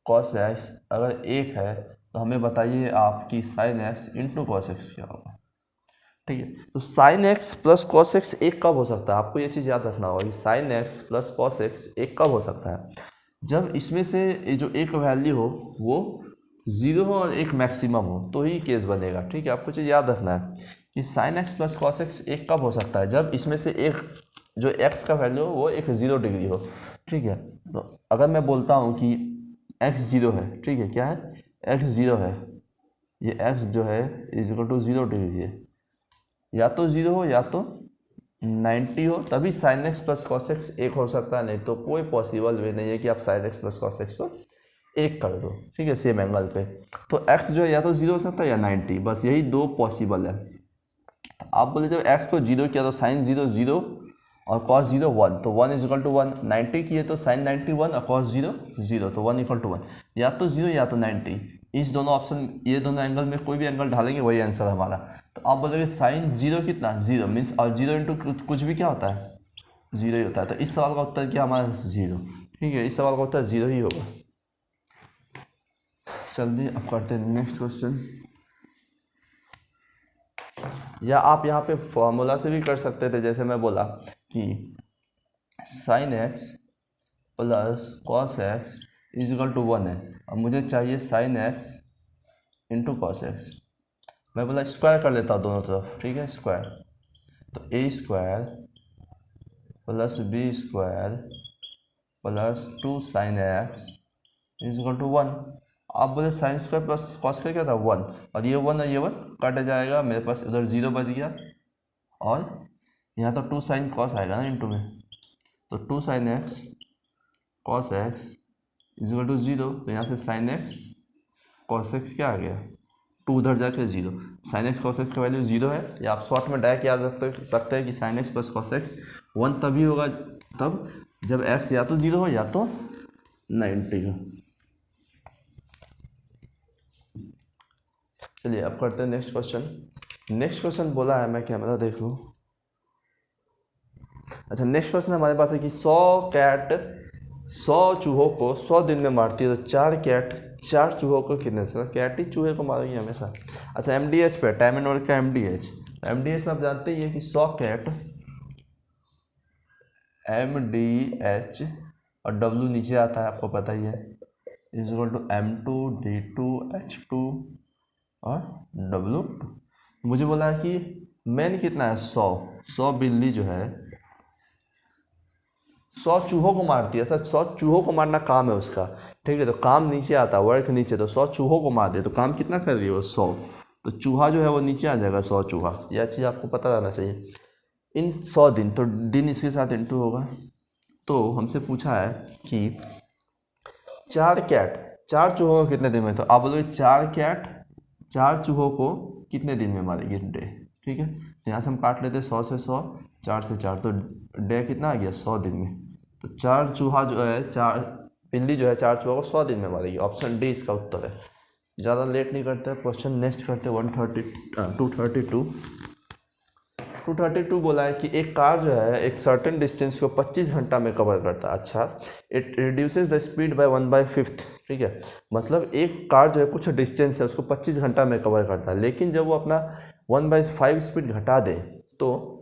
cos x अगर एक है तो हमें बताइए आपकी sign x into cos x क्या होगा। ठीक है। तो sign x plus cos x एक कब हो सकता है, आपको ये चीज़ याद रखना होगा कि sine x plus cos x एक कब हो सकता है, जब इसमें से ये जो एक वैल्यू हो वो 0 हो और एक मैक्सिमम हो, तो ही केस बनेगा। ठीक है, आपको चीज़ याद रखना है कि sine x plus cos x एक कब हो सकता है, जब इसमें से एक जो एक्स का वैल्यू हो वो एक 0 डिग्री हो। ठीक है, तो अगर मैं बोलता हूँ कि एक्स 0 है, ठीक है, क्या है, एक्स 0 है, ये एक्स जो है इज इक्वल टू 0 डिग्री है, या तो 0 हो या तो 90 हो, तभी sign x plus cos x एक हो सकता है, नहीं तो कोई पॉसिबल वे नहीं है कि आप sign x plus cos x को एक कर दो। ठीक है, सेम एंगल पे। तो x जो है या तो 0 हो सकता है या 90, बस यही दो पॉसिबल है। तो आप बोले जब x को 0 किया तो साइन 0 0 और cos 0 1, तो 1 इज इक्वल टू 1। 90 किए तो साइन 91 और cos 0 0, तो 1 इक्वल टू 1। या तो 0 या तो 90, इस दोनों ऑप्शन, ये दोनों एंगल में कोई भी एंगल ढालेंगे वही आंसर हमारा। तो आप बोलोगे साइन 0 कितना, 0 मीन्स, और 0 इंटू कुछ भी क्या होता है, 0 ही होता है। तो इस सवाल का उत्तर क्या हमारा, 0। ठीक है, इस सवाल का उत्तर 0 ही होगा। चलिए अब करते हैं नेक्स्ट क्वेश्चन। या आप यहाँ पे फॉर्मूला से भी कर सकते थे, जैसे मैं बोला कि sine x plus cos x is equal to 1 है, और मुझे चाहिए sine x into cos x. मैं बोला स्क्वायर कर लेता हूँ दोनों तरफ। ठीक है, स्क्वायर, तो a square plus b square plus 2 sine x is equal to 1। आप बोले sine square plus cos square क्या था, 1, और ये 1 और ये 1 कट जाएगा, मेरे पास उधर 0 बच गया, और यहाँ तो 2 साइन कॉस आएगा ना इंटू में, तो 2 sine x cos x is equal to 0। तो यहाँ से साइन एक्स कॉस एक्स क्या आ गया, 2 उधर जाके 0। साइन एक्स कॉस एक्स का वैल्यू 0 है, या आप शॉर्ट में डायरेक्ट याद रख सकते हैं कि sine x plus cos x 1 तभी होगा तब जब एक्स या तो 0 हो या तो 90 हो। चलिए अब करते हैं नेक्स्ट क्वेश्चन। नेक्स्ट क्वेश्चन बोला है, मैं कैमरा देख लूँ। अच्छा, नेक्स्ट क्वेश्चन हमारे पास है कि 100 चूहों को 100 दिन में मारती है, तो 4 कैट 4 चूहों को कितने से, कैट ही चूहे को मारेगी हमेशा। अच्छा, एमडीएच पे, टाइम एंड वर्क का एमडीएच में आप जानते ही है कि 100 कैट एमडीएच और डब्ल्यू नीचे आता है, आपको पता ही है, is equal to M2 D2 H2 और W2। मुझे बोला है कि मैन कितना है, 100 बिल्ली जो है 100 चूहों को मारती है। सर 100 चूहों को मारना काम है उसका। ठीक है, तो काम नीचे आता है, वर्क नीचे, तो 100 चूहों को मार दे तो काम कितना कर रही है वो, 100। तो चूहा जो है वो नीचे आ जाएगा, 100 चूहा। यह चीज़ आपको पता रहना चाहिए। इन 100 दिन, तो दिन इसके साथ इंटू होगा। तो हमसे पूछा है कि 4 कैट 4 चूहों को कितने दिन में, तो आप बोलोगे 4 कैट 4 चूहों को कितने दिन में मारेगी, डे। ठीक है, तो यहाँ से हम काट लेते हैं 100 से 100, 4 से 4, तो डे कितना आ गया, 100 दिन में। तो 4 चूहा जो है, 4 बिल्ली जो है 4 चूहा को 100 दिन में मारेगी। ऑप्शन डी इसका उत्तर है। ज़्यादा लेट नहीं करते, क्वेश्चन नेक्स्ट करते। 232 बोला है कि एक कार जो है एक सर्टेन डिस्टेंस को 25 घंटा में कवर करता है। अच्छा, it reduces the speed bye 1/5। ठीक है, मतलब एक कार जो है कुछ डिस्टेंस है उसको 25 घंटा में कवर करता है, लेकिन जब वो अपना 1/5 स्पीड घटा दे तो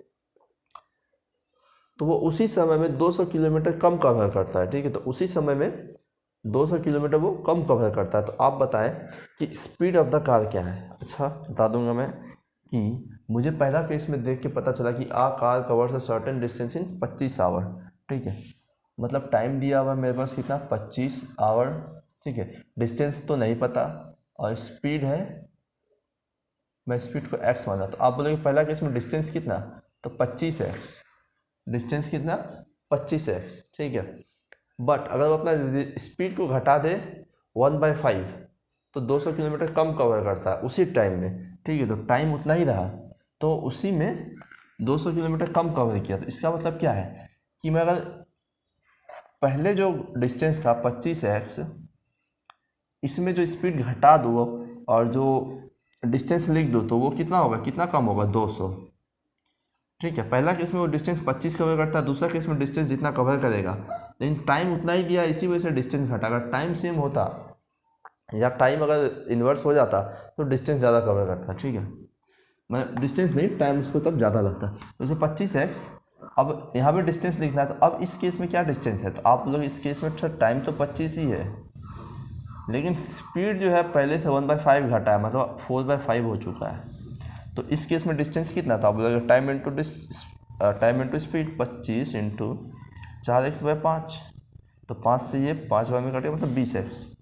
वो उसी समय में 200 किलोमीटर कम कवर करता है। ठीक है, तो उसी समय में 200 किलोमीटर वो कम कवर करता है। तो आप बताएं कि स्पीड ऑफ द कार क्या है। अच्छा, बता दूंगा मैं कि मुझे पहला केस में देख के पता चला कि a car covers a certain distance in 25 hour. ठीक है, मतलब टाइम दिया हुआ मेरे पास कितना, 25 आवर। ठीक है, डिस्टेंस तो नहीं पता, और स्पीड है, मैं स्पीड को x माना। तो आप बोलोगे पहला केस में डिस्टेंस कितना, तो 25x, डिस्टेंस कितना, 25x। ठीक है, बट अगर वो अपना स्पीड को घटा दे 1/5, तो 200 किलोमीटर कम कवर करता है उसी टाइम में। ठीक है, तो टाइम उतना ही रहा, तो उसी में 200 किलोमीटर कम कवर किया। तो इसका मतलब क्या है कि मैं अगर पहले जो डिस्टेंस था 25x, इसमें जो स्पीड घटा दो और जो डिस्टेंस लिख दो, तो वो कितना होगा, कितना कम होगा, 200। ठीक है, पहला केस में वो डिस्टेंस 25 कवर करता है, दूसरा केस में डिस्टेंस जितना कवर करेगा, लेकिन टाइम उतना ही दिया, इसी वजह से डिस्टेंस घटा। अगर टाइम सेम होता या टाइम अगर इन्वर्स हो जाता तो डिस्टेंस ज़्यादा कवर करता। ठीक है, मतलब डिस्टेंस नहीं, टाइम उसको तब ज़्यादा लगता है। तो उसमें 25x, अब यहाँ पे डिस्टेंस लिखना है, तो अब इस केस में क्या डिस्टेंस है, तो आप लोग इस केस में टाइम तो 25 ही है, लेकिन स्पीड जो है पहले से 1/5 घटा है, मतलब 4/5 हो चुका है। तो इस केस में डिस्टेंस कितना था, आप लोग time into speed 25 into 4x/5, तो 5 से ये 5 बार में कटेगा, मतलब 20x।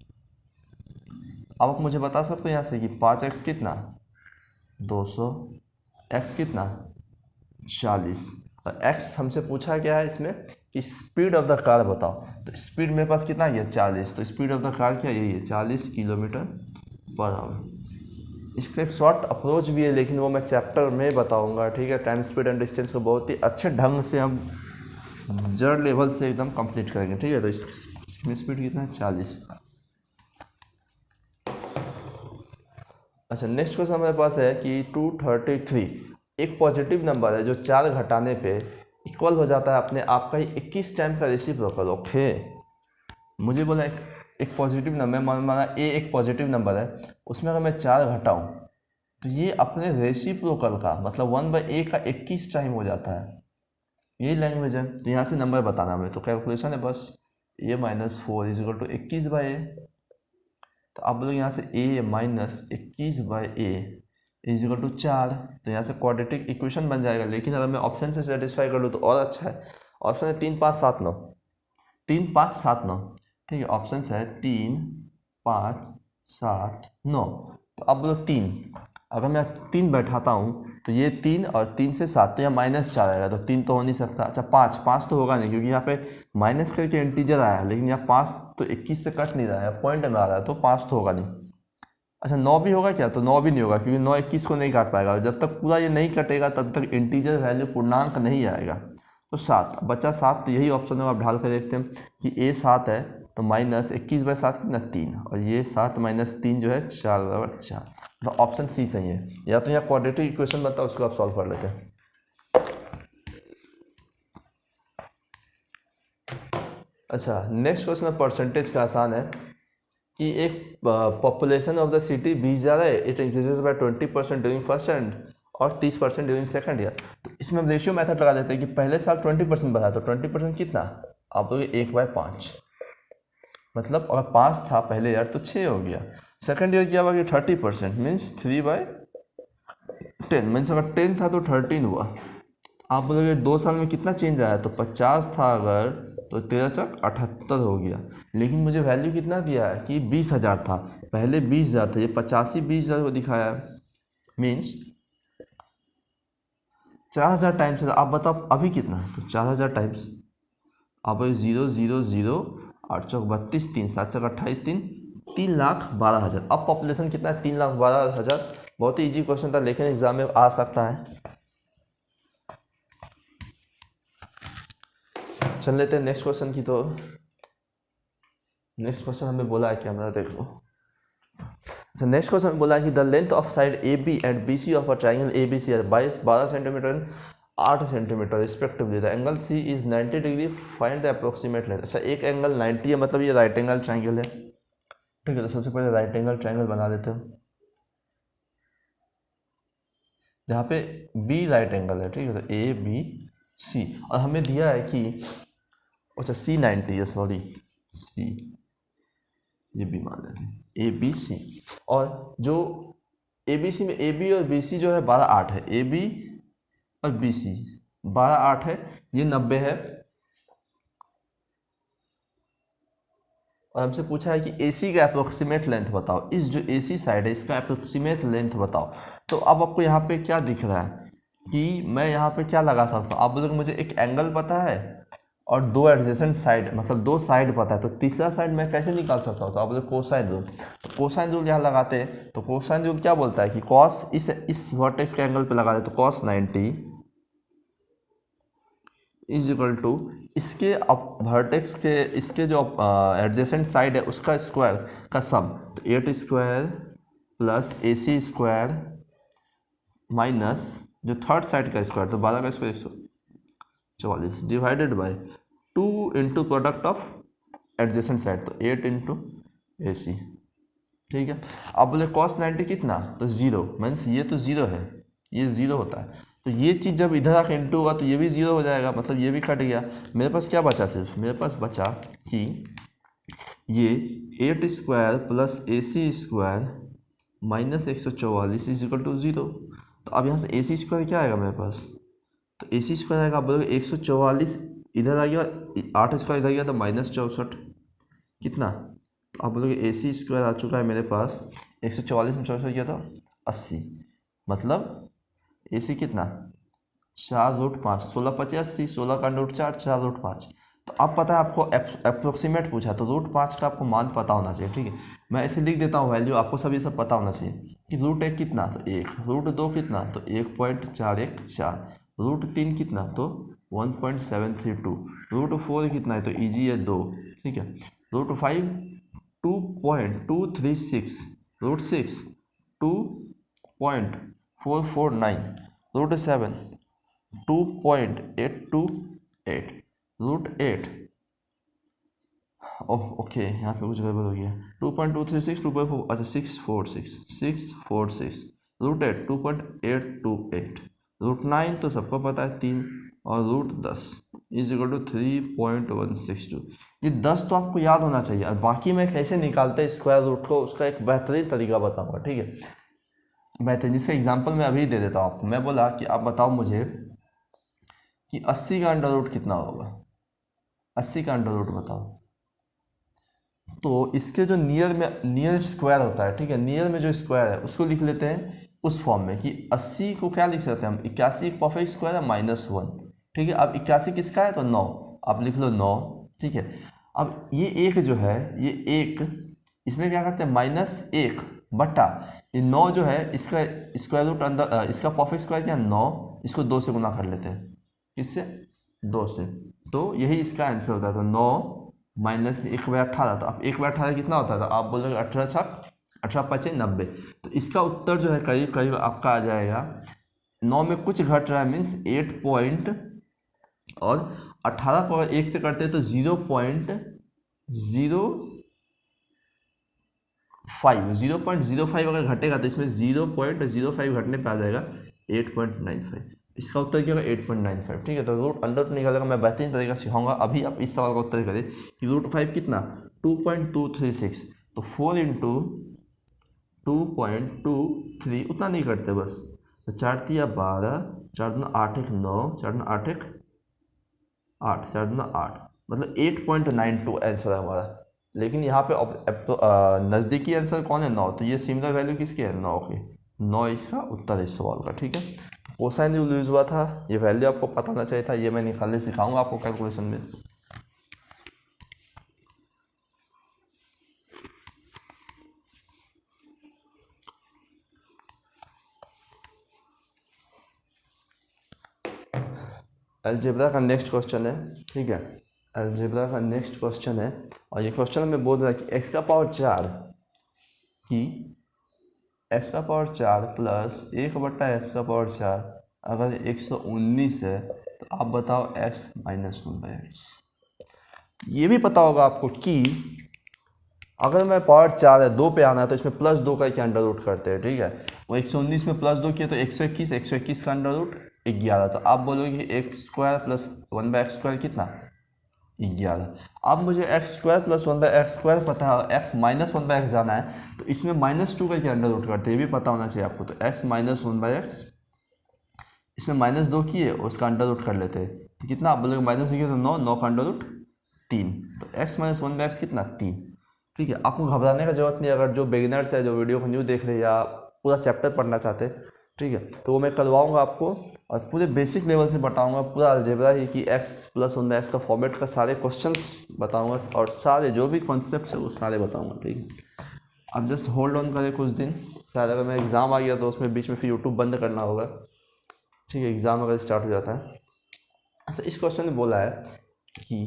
अब आप मुझे बता सकते हो यहाँ से कि 5x कितना 200, x कितना 40, और x हमसे पूछा गया है इसमें कि स्पीड ऑफ द कार बताओ, तो स्पीड मेरे पास कितना है 40, तो स्पीड ऑफ द कार क्या यही है 40 km/h। इसका एक शॉर्ट अप्रोच भी है, लेकिन वो मैं चैप्टर में बताऊंगा, ठीक है। टाइम स्पीड एंड डिस्टेंस को बहुत ही अच्छे ढंग से हम जड़ लेवल से एकदम कंप्लीट करेंगे, ठीक है। तो इसमें स्पीड कितना है 40। अच्छा, नेक्स्ट क्वेश्चन हमारे पास है कि 233 एक पॉजिटिव नंबर है जो 4 घटाने पे इक्वल हो जाता है अपने आप का ही 21 टाइम का रेसिप्रोकल। ओके, मुझे बोला एक पॉजिटिव नंबर, माना ए एक पॉजिटिव नंबर है, उसमें अगर मैं 4 घटाऊँ तो ये अपने रेसिप्रोकल का मतलब 1/a का 21 टाइम हो जाता है। यही लैंग्वेज है, तो यहाँ से नंबर बताना हमें, तो कैलकुलेशन है बस a - 4 = 21/a। तो आप लोग यहाँ से a - 21/a = 4, तो यहाँ से क्वाड्रेटिक इक्वेशन बन जाएगा। लेकिन अगर मैं ऑप्शन से सेटिस्फाई कर लूँ तो और अच्छा है। ऑप्शन है 3 5 7 9, 3 5 7 9, ठीक है। ऑप्शन है 3 5 7 9। तो अब बोलो 3, अगर मैं 3 बैठाता हूँ तो ये 3 और 3 से 7, तो यहाँ -4 आएगा, तो 3 तो हो नहीं सकता। अच्छा 5 तो होगा नहीं, क्योंकि यहाँ पे माइनस करके इंटीजर आया है, लेकिन यहाँ 5 तो 21 से कट नहीं रहा है, पॉइंट में आ रहा है, तो 5 तो होगा नहीं। अच्छा 9 भी होगा क्या, तो 9 भी नहीं होगा, क्योंकि 9 21 को नहीं काट पाएगा, जब तक पूरा ये नहीं कटेगा तब तक इंटीजर वैल्यू पूर्णांक नहीं आएगा। तो 7 बचा 7, तो यही ऑप्शन है। आप ढाल कर देखते हैं कि a 7 है, तो -21/7 कितना 3, और ये 7 - 3 जो है 4/4, तो ऑप्शन सी सही है। या तो यहाँ क्वाड्रेटिक इक्वेशन बनता है, उसको आप सॉल्व कर लेते हैं। अच्छा नेक्स्ट क्वेश्चन परसेंटेज का आसान है कि एक पॉपुलेशन ऑफ द सिटी 20,000 है, it increases by 20% during first and और 30% ड्यूरिंग सेकंड ईयर। तो इसमें हम रेशियो मेथड लगा देते हैं कि पहले साल 20% बढ़ा, तो 20% कितना आप लोग 1/5, मतलब अगर 5 था पहले ईयर तो 6 हो गया। सेकंड ईयर क्या हुआ कि 30% मीन्स 3/10, मीन्स अगर 10 था तो 13 हुआ। आप बोलोगे 2 साल में कितना चेंज आया, तो 50 था अगर, तो 13 चक 78 हो गया। लेकिन मुझे वैल्यू कितना दिया है कि 20,000 था, पहले 20,000 था, ये 85 20,000 को दिखाया है, मीन्स 4,000 टाइम्स है। आप बताओ अभी कितना है, तो 4,000 टाइम्स, अब 0 0 0 8 चौक 32, 3 7 चक 28, 3,12,000। अब पॉपुलेशन कितना है 3,12,000। बहुत ही ईजी क्वेश्चन था, लेकिन एग्जाम में आ सकता है। चल लेते हैं नेक्स्ट क्वेश्चन की। तो नेक्स्ट क्वेश्चन हमें बोला है कि हमारा देखो, अच्छा नेक्स्ट क्वेश्चन बोला है कि the length of side A B and B C of a triangle A B C है 12 centimetre and 8 centimetre respectively. The angle C is 90 degree, find the approximate length. अच्छा एक एंगल 90 है, मतलब ये राइट एंगल ट्राइंगल है, ठीक है। तो सबसे पहले राइट एंगल ट्राइंगल बना देते हैं, जहाँ पे बी राइट एंगल है, ठीक है। तो ए बी सी, और हमें दिया है कि अच्छा सी 90 है, सॉरी सी, ये बी मान लेते हैं ए बी सी। और जो ए बी सी में ए बी और बी सी जो है 12 8 है, ए बी और बी सी 12 8 है, ये 90 है। और हमसे पूछा है कि ए सी का अप्रोक्सीमेट लेंथ बताओ, इस जो ए सी साइड है इसका अप्रोक्सीमेट लेंथ बताओ। तो अब आपको यहाँ पे क्या दिख रहा है कि मैं यहाँ पे क्या लगा सकता हूँ, आप बोलोगे मुझे एक एंगल पता है और 2 एडजेसेंट साइड, मतलब 2 साइड पता है, तो तीसरा साइड मैं कैसे निकाल सकता हूँ, तो आप बोले कोसाइन रूल। तो कोसाइन रूल यहाँ लगाते हैं, तो कोसाइन रूल क्या बोलता है कि कॉस इस वर्टेक्स के एंगल पे लगा दे, तो कॉस 90 इज इक्वल टू इसके वर्टेक्स के इसके जो एडजेसेंट साइड है उसका स्क्वायर का सम, तो 8 स्क्वायर प्लस ए सी स्क्वायर माइनस जो थर्ड साइड का स्क्वायर, तो 12 का square 144 divided by 2 into product of adjacent side, तो 8 इंटू ए सी, ठीक है। अब बोले कॉस 90 कितना, तो 0, मीन्स ये तो 0 है, ये 0 होता है। तो ये चीज़ जब इधर आके इंटू होगा तो ये भी 0 हो जाएगा, मतलब ये भी कट गया। मेरे पास क्या बचा, सिर्फ मेरे पास बचा कि ये 8 square plus AC square minus 144 is equal to 0। तो अब यहाँ से AC स्क्वायर क्या आएगा मेरे पास, तो AC स्क्वायर आएगा, आप बोलोगे 144 इधर आ गया, 8 स्क्वायर इधर गया तो -64 कितना, तो आप बोलोगे AC स्क्वायर आ चुका है मेरे पास 144 में 64 किया था 80, मतलब AC कितना 4√5, 16 × 80, 16 का रूट 4, 4√5। तो अब पता है आपको अप्रोक्सीमेट पूछा, तो √5 का आपको मान पता होना चाहिए, ठीक है। मैं ऐसे लिख देता हूँ वैल्यू, आपको सब ये सब पता होना चाहिए कि √1 कितना, तो 1, √2 कितना, तो 1.414, √3 कितना, तो 1.732, √4 कितना है, तो ईजी है 2, ठीक है, √5 2.236, √6 2.449, √7 2.828, √8 ओके यहाँ पे कुछ गड़बड़ हो गया, 2.236, 2.4, अच्छा 646, √8 2.828, √9 तो सबको पता है 3, और √10 इज इक्वल टू 3.162। ये 10 तो आपको याद होना चाहिए, और बाकी मैं कैसे निकालते हैं स्क्वायर रूट को उसका एक बेहतरीन तरीका बताऊंगा, ठीक है, बेहतरीन, जिसका एग्जाम्पल मैं अभी दे देता हूँ आपको। मैं बोला कि आप बताओ मुझे कि 80 का अंडर रूट कितना होगा, 80 का अंडर रूट बताओ। तो इसके जो नियर स्क्वायर होता है, ठीक है, नियर में जो स्क्वायर है उसको लिख लेते हैं उस फॉर्म में कि 80 को क्या लिख सकते हैं हम, 81 परफेक्ट स्क्वायर है -1, ठीक है। अब 81 किसका है, तो 9, आप लिख लो 9, ठीक है। अब ये एक जो है, ये एक, इसमें क्या करते हैं -1 बटा ये 9 जो है, इसका स्क्वायर रूट अंदर, इसका परफेक्ट स्क्वायर क्या 9, इसको 2 से गुना कर लेते हैं, किससे, 2 से, तो यही इसका आंसर होता है। तो 9 - 1/18, तो अब 1/18 कितना होता था, आप बोलोगे 18×5 = 90। तो इसका उत्तर जो है करीब करीब आपका आ जाएगा, 9 में कुछ घट रहा है मीन्स 8 पॉइंट, और 18 को अगर 1 से करते हैं तो 0.05 अगर घटेगा तो इसमें 0.05 घटने पे आ जाएगा 8.95। इसका उत्तर क्या होगा 8.95, ठीक है। तो रूट अंडर निकालेगा, मैं बेहतरीन तरीका सिखाऊंगा। अभी आप इस सवाल का उत्तर करें कि √5 कितना 2.236, तो 4 × 2.23 उतना नहीं करते बस, तो 4 × 12, 4 × 8 = 9, 4 × 8 = 8, 4 × 8 मतलब 8.92 आंसर है हमारा। लेकिन यहाँ पे नज़दीकी आंसर कौन है 9, तो ये सिमिलर वैल्यू किसकी है 9 की, 9 इसका उत्तर है इस सवाल का, ठीक है। कोसाइन रूल यूज हुआ था, ये वैल्यू आपको पता होना चाहिए था, ये मैं निकालने सिखाऊंगा आपको कैलकुलेशन में। अलजेब्रा का नेक्स्ट क्वेश्चन है, ठीक है, अलजेब्रा का नेक्स्ट क्वेश्चन है, और ये क्वेश्चन में बोल रहा है कि x का पावर 4 की x का पावर 4 प्लस 1/x का पावर 4 अगर 119 है, तो आप बताओ x - 1/x। ये भी पता होगा आपको कि अगर मैं पावर 4 है 2 पे आना है तो इसमें +2 का अंडर रूट करते हैं, ठीक है। वो 119 में +2 किया तो 121 का अंडर रूट 11, तो आप बोलोगे x² प्लस 1/x² कितना 11। अब मुझे x² प्लस 1/x² पता है, x - 1/x जाना है, तो इसमें -2 का अंडर रूट करते हैं, ये भी पता होना चाहिए आपको। तो x - 1/x, इसमें -2 किए उसका अंडर रूट कर लेते हैं, तो कितना आप बोलोगे -2 किया तो 9, 9 का अंडर रूट 3, तो x - 1/x कितना 3, ठीक है। आपको घबराने का जरूरत नहीं, अगर जो बिगिनर्स है जो वीडियो को न्यू देख रहे हैं या पूरा चैप्टर पढ़ना चाहते हैं, ठीक है, तो वो मैं करवाऊंगा आपको, और पूरे बेसिक लेवल से बताऊंगा, पूरा अलजेब्रा ही कि x + 1/x का फॉर्मेट का सारे क्वेश्चंस बताऊंगा, और सारे जो भी कॉन्सेप्ट है वो सारे बताऊंगा, ठीक है। अब जस्ट होल्ड ऑन करें कुछ दिन, शायद अगर मेरा एग्ज़ाम आ गया तो उसमें बीच में फिर यूट्यूब बंद करना होगा, ठीक है, एग्ज़ाम अगर स्टार्ट हो जाता है। अच्छा, इस क्वेश्चन में बोला है कि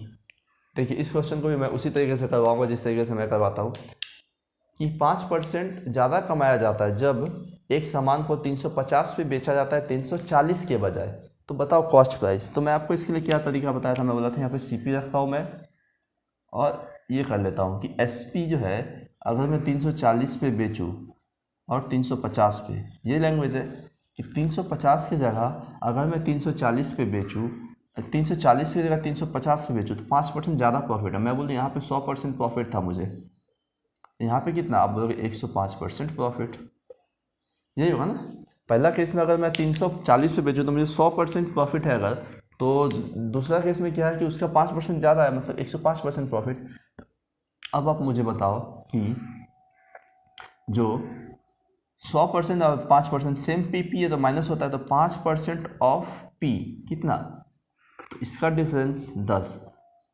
देखिए, इस क्वेश्चन को भी मैं उसी तरीके से करवाऊंगा जिस तरीके से मैं करवाता हूँ, कि 5% ज़्यादा कमाया जाता है जब एक सामान को 350 पे बेचा जाता है 340 के बजाय, तो बताओ कॉस्ट प्राइस। तो मैं आपको इसके लिए क्या तरीका बताया था, मैं बोला था यहाँ पे CP रखता हूँ मैं, और ये कर लेता हूँ कि SP जो है अगर मैं 340 पे बेचूँ और 350 पे, ये लैंग्वेज है, कि 350 की जगह अगर मैं 340 पे बेचूँ, 340 की जगह 350 पे बेचूँ तो 5% ज़्यादा प्रॉफिट है। मैं बोलूँ यहाँ पे 100% प्रॉफिट था मुझे, यहाँ पे कितना आप बोलोगे 105% प्रॉफिट, यही होगा ना। पहला केस में अगर मैं 340 पे बेचूँ तो मुझे 100% प्रॉफिट है अगर, तो दूसरा केस में क्या है कि उसका 5% ज़्यादा है, मतलब 105% प्रॉफिट। अब आप मुझे बताओ कि जो 100% और 5% सेम पी है तो माइनस होता है, तो 5% ऑफ पी कितना, तो इसका डिफरेंस 10,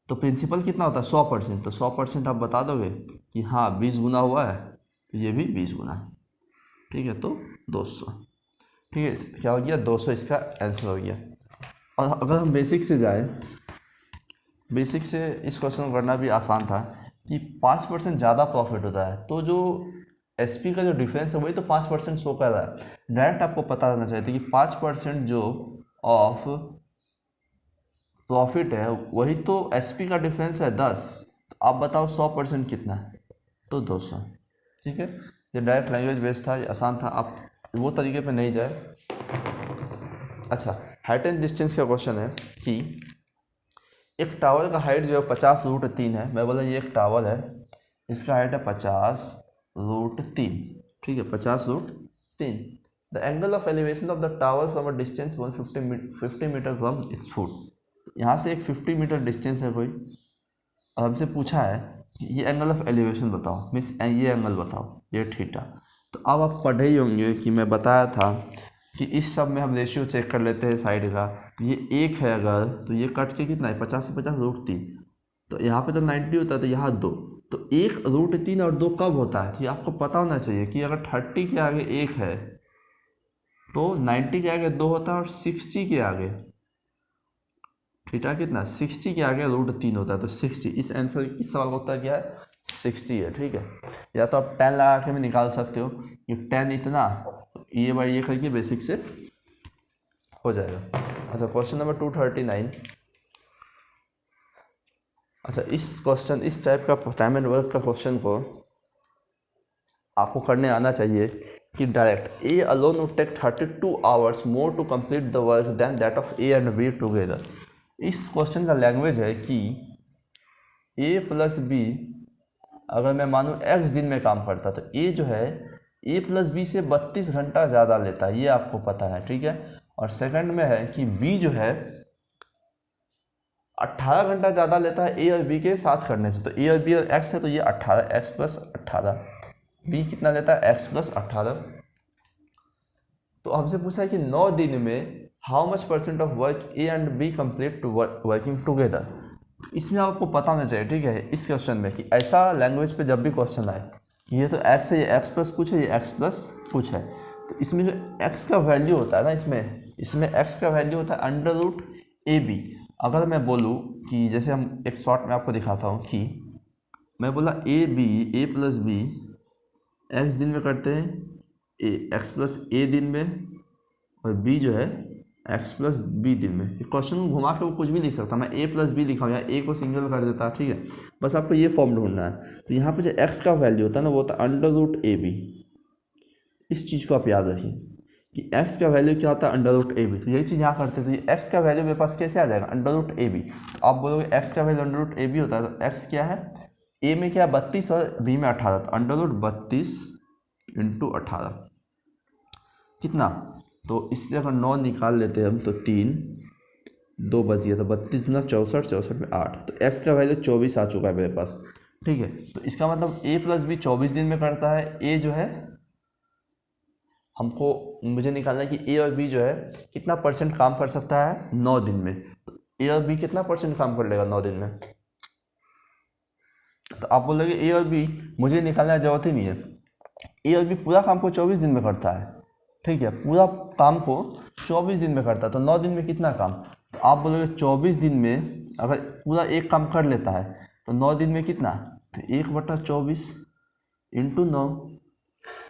तो प्रिंसिपल कितना होता है 100%, तो 100% आप बता दोगे कि हाँ 20 गुना हुआ है, तो ये भी 20 गुना है, ठीक है, तो 200, ठीक है, क्या हो गया 200 इसका आंसर हो गया। और अगर हम बेसिक से जाएं, बेसिक से इस क्वेश्चन को करना भी आसान था कि 5% ज़्यादा प्रॉफिट होता है, तो जो एसपी का जो डिफरेंस है वही तो 5% शो कर रहा है। डायरेक्ट आपको पता रहना चाहिए था कि 5% जो ऑफ प्रॉफिट है वही तो एसपी का डिफरेंस है 10, तो आप बताओ 100% कितना है, तो 200, ठीक है। ये डायरेक्ट लैंग्वेज बेस्ड था, ये आसान था, आप वो तरीके पे नहीं जाए। अच्छा, हाइट एंड डिस्टेंस का क्वेश्चन है कि एक टावर का हाइट जो है 50√3 है। मैं बोला ये एक टावर है, इसका हाइट है 50√3, ठीक है, 50√3। The angle of elevation of the tower from a distance 50 metre from its foot. यहाँ से एक 50 मीटर डिस्टेंस है कोई, और हमसे पूछा है कि ये एंगल ऑफ एलिवेशन बताओ, मीन्स ये एंगल बताओ, ये थीटा। तो अब आप पढ़े ही होंगे कि मैं बताया था कि इस सब में हम रेशियो चेक कर लेते हैं साइड का, तो ये 1 है अगर, तो ये कट के कितना है 50 से 50√3, तो यहाँ पे तो 90 होता है, तो यहाँ 2, तो 1√3 और 2 कब होता है, तो ये आपको पता होना चाहिए कि अगर 30 के आगे 1 है तो 90 के आगे 2 होता है, और 60 के आगे थीटा कितना 60 के आगे √3 होता है, तो 60 इस आंसर इस सवाल का उत्तर क्या है 60 है, ठीक है। या तो आप 10 लगा के भी निकाल सकते हो कि 10 इतना, ये बार ये करके बेसिक से हो जाएगा। अच्छा, क्वेश्चन नंबर 239। अच्छा, इस टाइप का टाइम एंड वर्क का क्वेश्चन को आपको करने आना चाहिए कि direct A alone would take 32 hours more to complete the work then that of A and B together. इस क्वेश्चन का लैंग्वेज है कि ए प्लस बी अगर मैं मानूँ एक्स दिन में काम करता, तो ए जो है ए प्लस बी से 32 घंटा ज़्यादा लेता है, ये आपको पता है, ठीक है। और सेकंड में है कि बी जो है 18 घंटा ज़्यादा लेता है ए और बी के साथ करने से, तो ए और बी और एक्स है, तो ये 18 एक्स प्लस 18, बी कितना लेता है एक्स प्लस 18। तो हमसे पूछा है कि 9 दिन में how much % of work A and B complete to working together. इसमें आपको पता होना चाहिए, ठीक है, इस क्वेश्चन में कि ऐसा लैंग्वेज पे जब भी क्वेश्चन आए, ये तो एक्स है, ये एक्स प्लस कुछ है, ये एक्स प्लस कुछ है, तो इसमें जो एक्स का वैल्यू होता है ना, इसमें एक्स का वैल्यू होता है √AB। अगर मैं बोलूँ कि जैसे हम एक शॉर्ट में आपको दिखाता हूँ कि मैं बोला ए प्लस बी एक्स दिन में करते हैं, एक्स प्लस ए दिन में, और बी जो है एक्स प्लस बी दिन में। क्वेश्चन को घुमा के वो कुछ भी लिख सकता, मैं ए प्लस बी लिखा हूँ, या ए को सिंगल कर देता, ठीक है, बस आपको ये फॉर्म ढूंढना है। तो यहाँ पे जो एक्स का वैल्यू होता है ना, वो होता है √AB। इस चीज़ को आप याद रखिए कि एक्स का वैल्यू क्या होता है √AB। तो यही चीज़ यहाँ करते थे, एक्स का वैल्यू मेरे पास कैसे आ जाएगा √AB। तो आप बोलोगे एक्स का वैल्यू √AB होता है, तो एक्स क्या है, ए में क्या 32 और बी में 18, तो √32 × 18 कितना, तो इससे अगर 9 निकाल लेते हैं हम तो 3 2 बच गया, तो 32 × 64, 64 में 8, तो एक्स का वैल्यू 24 आ चुका है मेरे पास, ठीक है। तो इसका मतलब ए प्लस बी 24 दिन में करता है, ए जो है मुझे निकालना है कि ए और बी जो है कितना % काम कर सकता है 9 दिन में, तो ए और बी कितना % काम कर लेगा 9 दिन में। तो आप बोलोगे ए और बी मुझे निकालने की जरूरत ही नहीं है, ए और बी पूरा काम को 24 दिन में करता है, ठीक है, पूरा काम को 24 दिन में करता है, तो 9 दिन में कितना काम, तो आप बोलोगे 24 दिन में अगर पूरा एक काम कर लेता है तो 9 दिन में कितना, तो 1/24 × 9,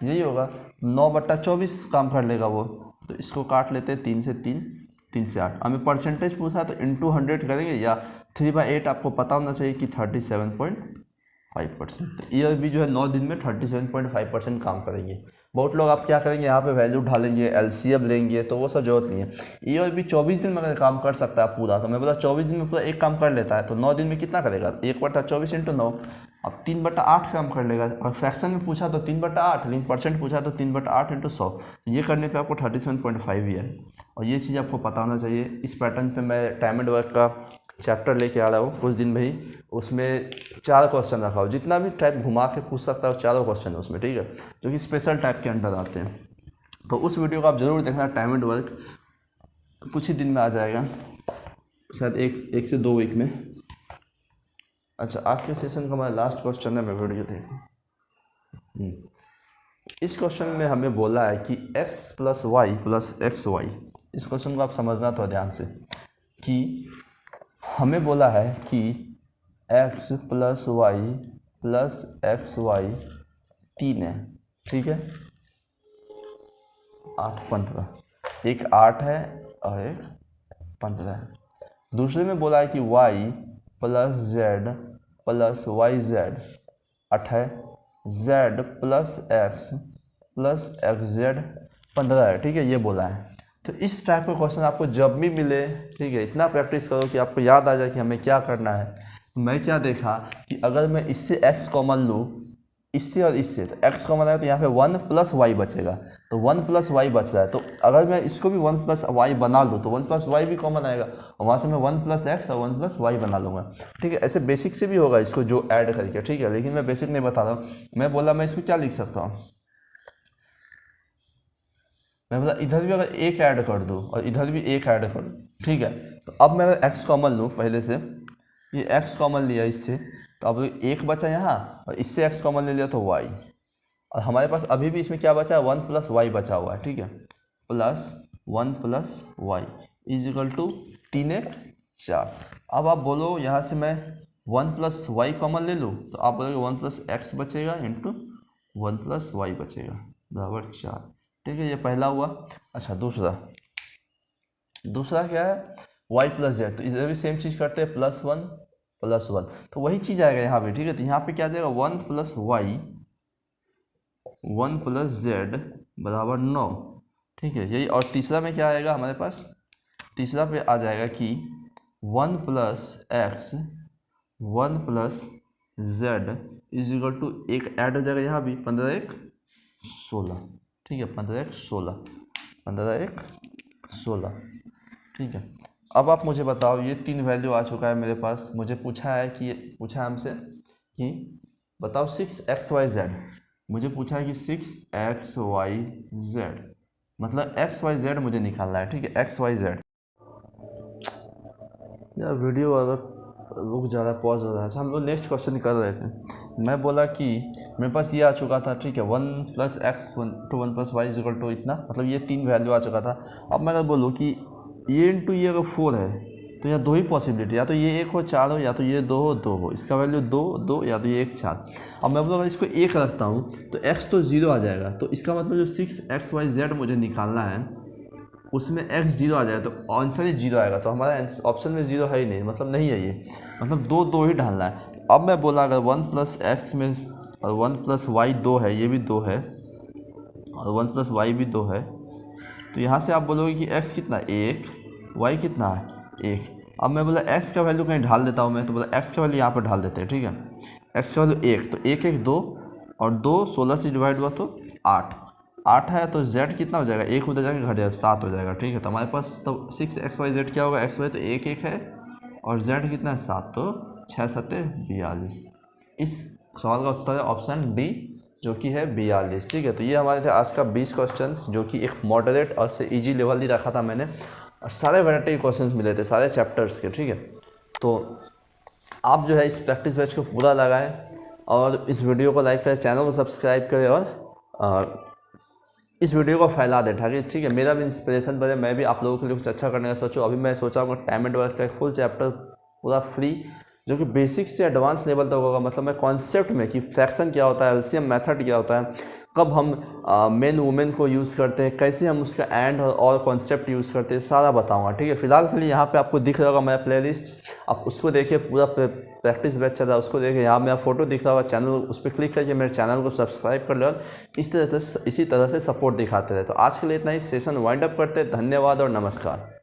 यही होगा, 9/24 काम कर लेगा वो। तो इसको काट लेते हैं, 3 से 3, 3 से 8, हमें परसेंटेज पूछा तो × 100 करेंगे, या 3/8 आपको पता होना चाहिए कि 37.5%। तो ए और बी जो है 9 दिन में 37.5% काम करेंगे। बहुत लोग आप क्या करेंगे, यहाँ पे वैल्यू ढालेंगे, एलसीएम लेंगे, तो वो सब जरूरत नहीं है। ये और भी 24 दिन में अगर काम कर सकता है पूरा, तो मैं बोला 24 दिन में पूरा एक काम कर लेता है, तो 9 दिन में कितना करेगा, 1/24 × 9, अब 3/8 काम कर लेगा। और फ्रैक्शन में पूछा तो 3/8, लेकिन परसेंट पूछा तो 3/8 × 100, ये करने पे आपको 37.5 ही है। और ये चीज़ आपको पता होना चाहिए। इस पैटर्न पे मैं टाइम एंड वर्क का चैप्टर लेके आ रहा हूँ कुछ दिन में ही, उसमें 4 क्वेश्चन रखा हो, जितना भी टाइप घुमा के पूछ सकता है, 4 क्वेश्चन है उसमें, ठीक है, जो कि स्पेशल टाइप के अंडर आते हैं। तो उस वीडियो को आप जरूर देखना, टाइम एंड वर्क कुछ ही दिन में आ जाएगा, शायद एक से 2 वीक में। अच्छा, आज के सेशन का हमारा लास्ट क्वेश्चन है, मैं वीडियो देखूँ। इस क्वेश्चन में हमें बोला है कि x + y + xy, इस क्वेश्चन को आप समझना तो ध्यान से, कि हमें बोला है कि x + y + xy 3 है, ठीक है, 8 15, एक 8 है और एक 15 है। दूसरे में बोला है कि y + z + yz 8 है, z + x + xz 15 है, ठीक है, ये बोला है। तो इस टाइप का क्वेश्चन आपको जब भी मिले, ठीक है, इतना प्रैक्टिस करो कि आपको याद आ जाए कि हमें क्या करना है। मैं क्या देखा कि अगर मैं इससे x कॉमन लूँ, इससे और इससे, तो x कॉमन आएगा तो यहाँ पे 1 + y बचेगा, तो 1 + y बच रहा है। तो अगर मैं इसको भी 1 + y बना लूँ तो 1 + y भी कॉमन आएगा, और वहाँ से मैं 1 + x और 1 + y बना लूँगा, ठीक है। ऐसे बेसिक से भी होगा इसको जो ऐड करके, ठीक है, लेकिन मैं बेसिक नहीं बता रहा हूँ। मैं बोला मैं इसको क्या लिख सकता हूँ, मैं बोला इधर भी अगर एक ऐड कर दूँ और इधर भी एक ऐड कर दूँ, ठीक है। तो अब मैं अगर x कॉमन लूँ, पहले से ये x कॉमन लिया इससे, तो अब एक बचा यहाँ, और इससे x कॉमन ले लिया तो y, और हमारे पास अभी भी इसमें क्या बचा है, 1 + y बचा हुआ है, ठीक है, +1 + y = 3 1 4। अब आप बोलो यहाँ से मैं 1 + y कॉमन ले लूँ, तो आप बोलोगे 1 + x बचेगा इंटू 1 + y बचेगा बराबर 4, ठीक है, ये पहला हुआ। अच्छा, दूसरा क्या है, y + z, तो इधर भी सेम चीज़ करते हैं, +1 + 1, तो वही चीज़ आएगा यहाँ पे, ठीक है। तो यहाँ पे क्या जाएगा, 1 + y 1 + z बराबर 9, ठीक है, यही। और तीसरा में क्या आएगा हमारे पास, तीसरा पे आ जाएगा कि 1 + x 1 + z = एक ऐड हो जाएगा यहाँ भी, 15 1 16, ठीक है, 15 1 16, 15 1 16, ठीक है। अब आप मुझे बताओ, ये 3 वैल्यू आ चुका है मेरे पास, मुझे पूछा है हमसे कि बताओ 6xyz, मुझे पूछा है कि 6xyz, मतलब xyz मुझे निकालना है, ठीक है, xyz। यार वीडियो अगर रुक जा रहा है, पॉज हो रहा है। अच्छा, हम लोग नेक्स्ट क्वेश्चन कर रहे थे, मैं बोला कि मेरे पास ये आ चुका था, ठीक है, 1 + x × 1 + y = इतना, मतलब ये 3 वैल्यू आ चुका था। अब मैं अगर बोलूँ कि ये इंटू ये अगर 4 है, तो यहाँ 2 ही पॉसिबिलिटी, या तो ये 1 हो 4 हो, या तो ये 2 हो 2 हो, इसका वैल्यू 2 2, या तो ये 1 4। अब मैं बोलूँ अगर इसको 1 रखता हूँ तो x तो 0 आ जाएगा, तो इसका मतलब जो 6xyz मुझे निकालना है उसमें x 0 आ जाएगा, तो आंसर ही 0 आएगा। तो हमारा ऑप्शन में 0 है ही नहीं, मतलब नहीं है ये, मतलब 2 2 ही डालना है। अब मैं बोला अगर 1 + x में और 1 + y 2 है, ये भी 2 है, और 1 + y भी 2 है, तो यहाँ से आप बोलोगे कि x कितना, 1, y कितना है, 1। अब मैं बोला x का वैल्यू कहीं ढाल देता हूँ मैं, तो बोला x का वैल्यू यहाँ पर ढाल देते हैं, ठीक है, x का वैल्यू 1, तो 1 1 2, और 2 16 से डिवाइड हुआ तो 8 है, तो z कितना हो जाएगा, 1 उधर जाएगा घट जाएगा, 7 हो जाएगा, ठीक है। तो हमारे पास तो 6xyz क्या होगा, xy तो 1 1 है, और z कितना है 7, तो 6 7 42। इस सवाल का उत्तर है ऑप्शन डी, जो कि है 42, ठीक है। तो ये हमारे थे आज का 20 क्वेश्चंस, जो कि एक मॉडरेट और से इजी लेवल ही रखा था मैंने, और सारे वैरायटी के क्वेश्चंस मिले थे सारे चैप्टर्स के, ठीक है। तो आप जो है इस प्रैक्टिस बैच को पूरा लगाएं, और इस वीडियो को लाइक करें, चैनल को सब्सक्राइब करें, और इस वीडियो को फैला दे ताकि, ठीक है, मेरा भी इंस्पिरेशन बने, मैं भी आप लोगों के लिए कुछ अच्छा करने का सोचूं। अभी मैं सोचा हूँ टाइम एंड वर्क का एक फुल चैप्टर पूरा फ्री, जो कि बेसिक से एडवांस लेवल तक होगा, मतलब मैं कॉन्सेप्ट में कि फ्रैक्शन क्या होता है, एलसीएम मेथड क्या होता है, कब हम मेन वुमेन को यूज़ करते हैं, कैसे हम उसका एंड और कॉन्सेप्ट यूज़ करते हैं, सारा बताऊंगा। ठीक है, फिलहाल के लिए यहाँ पे आपको दिख रहा होगा मेरा प्लेलिस्ट, आप उसको देखिए, पूरा प्रैक्टिस बैच चल रहा है उसको देखिए। यहाँ मेरा फोटो दिख रहा होगा चैनल, उस पर क्लिक करके मेरे चैनल को सब्सक्राइब कर लो और इसी तरह से सपोर्ट दिखाते रहे। तो आज के लिए इतना ही, सेशन वाइंड अप करते हैं। धन्यवाद और नमस्कार।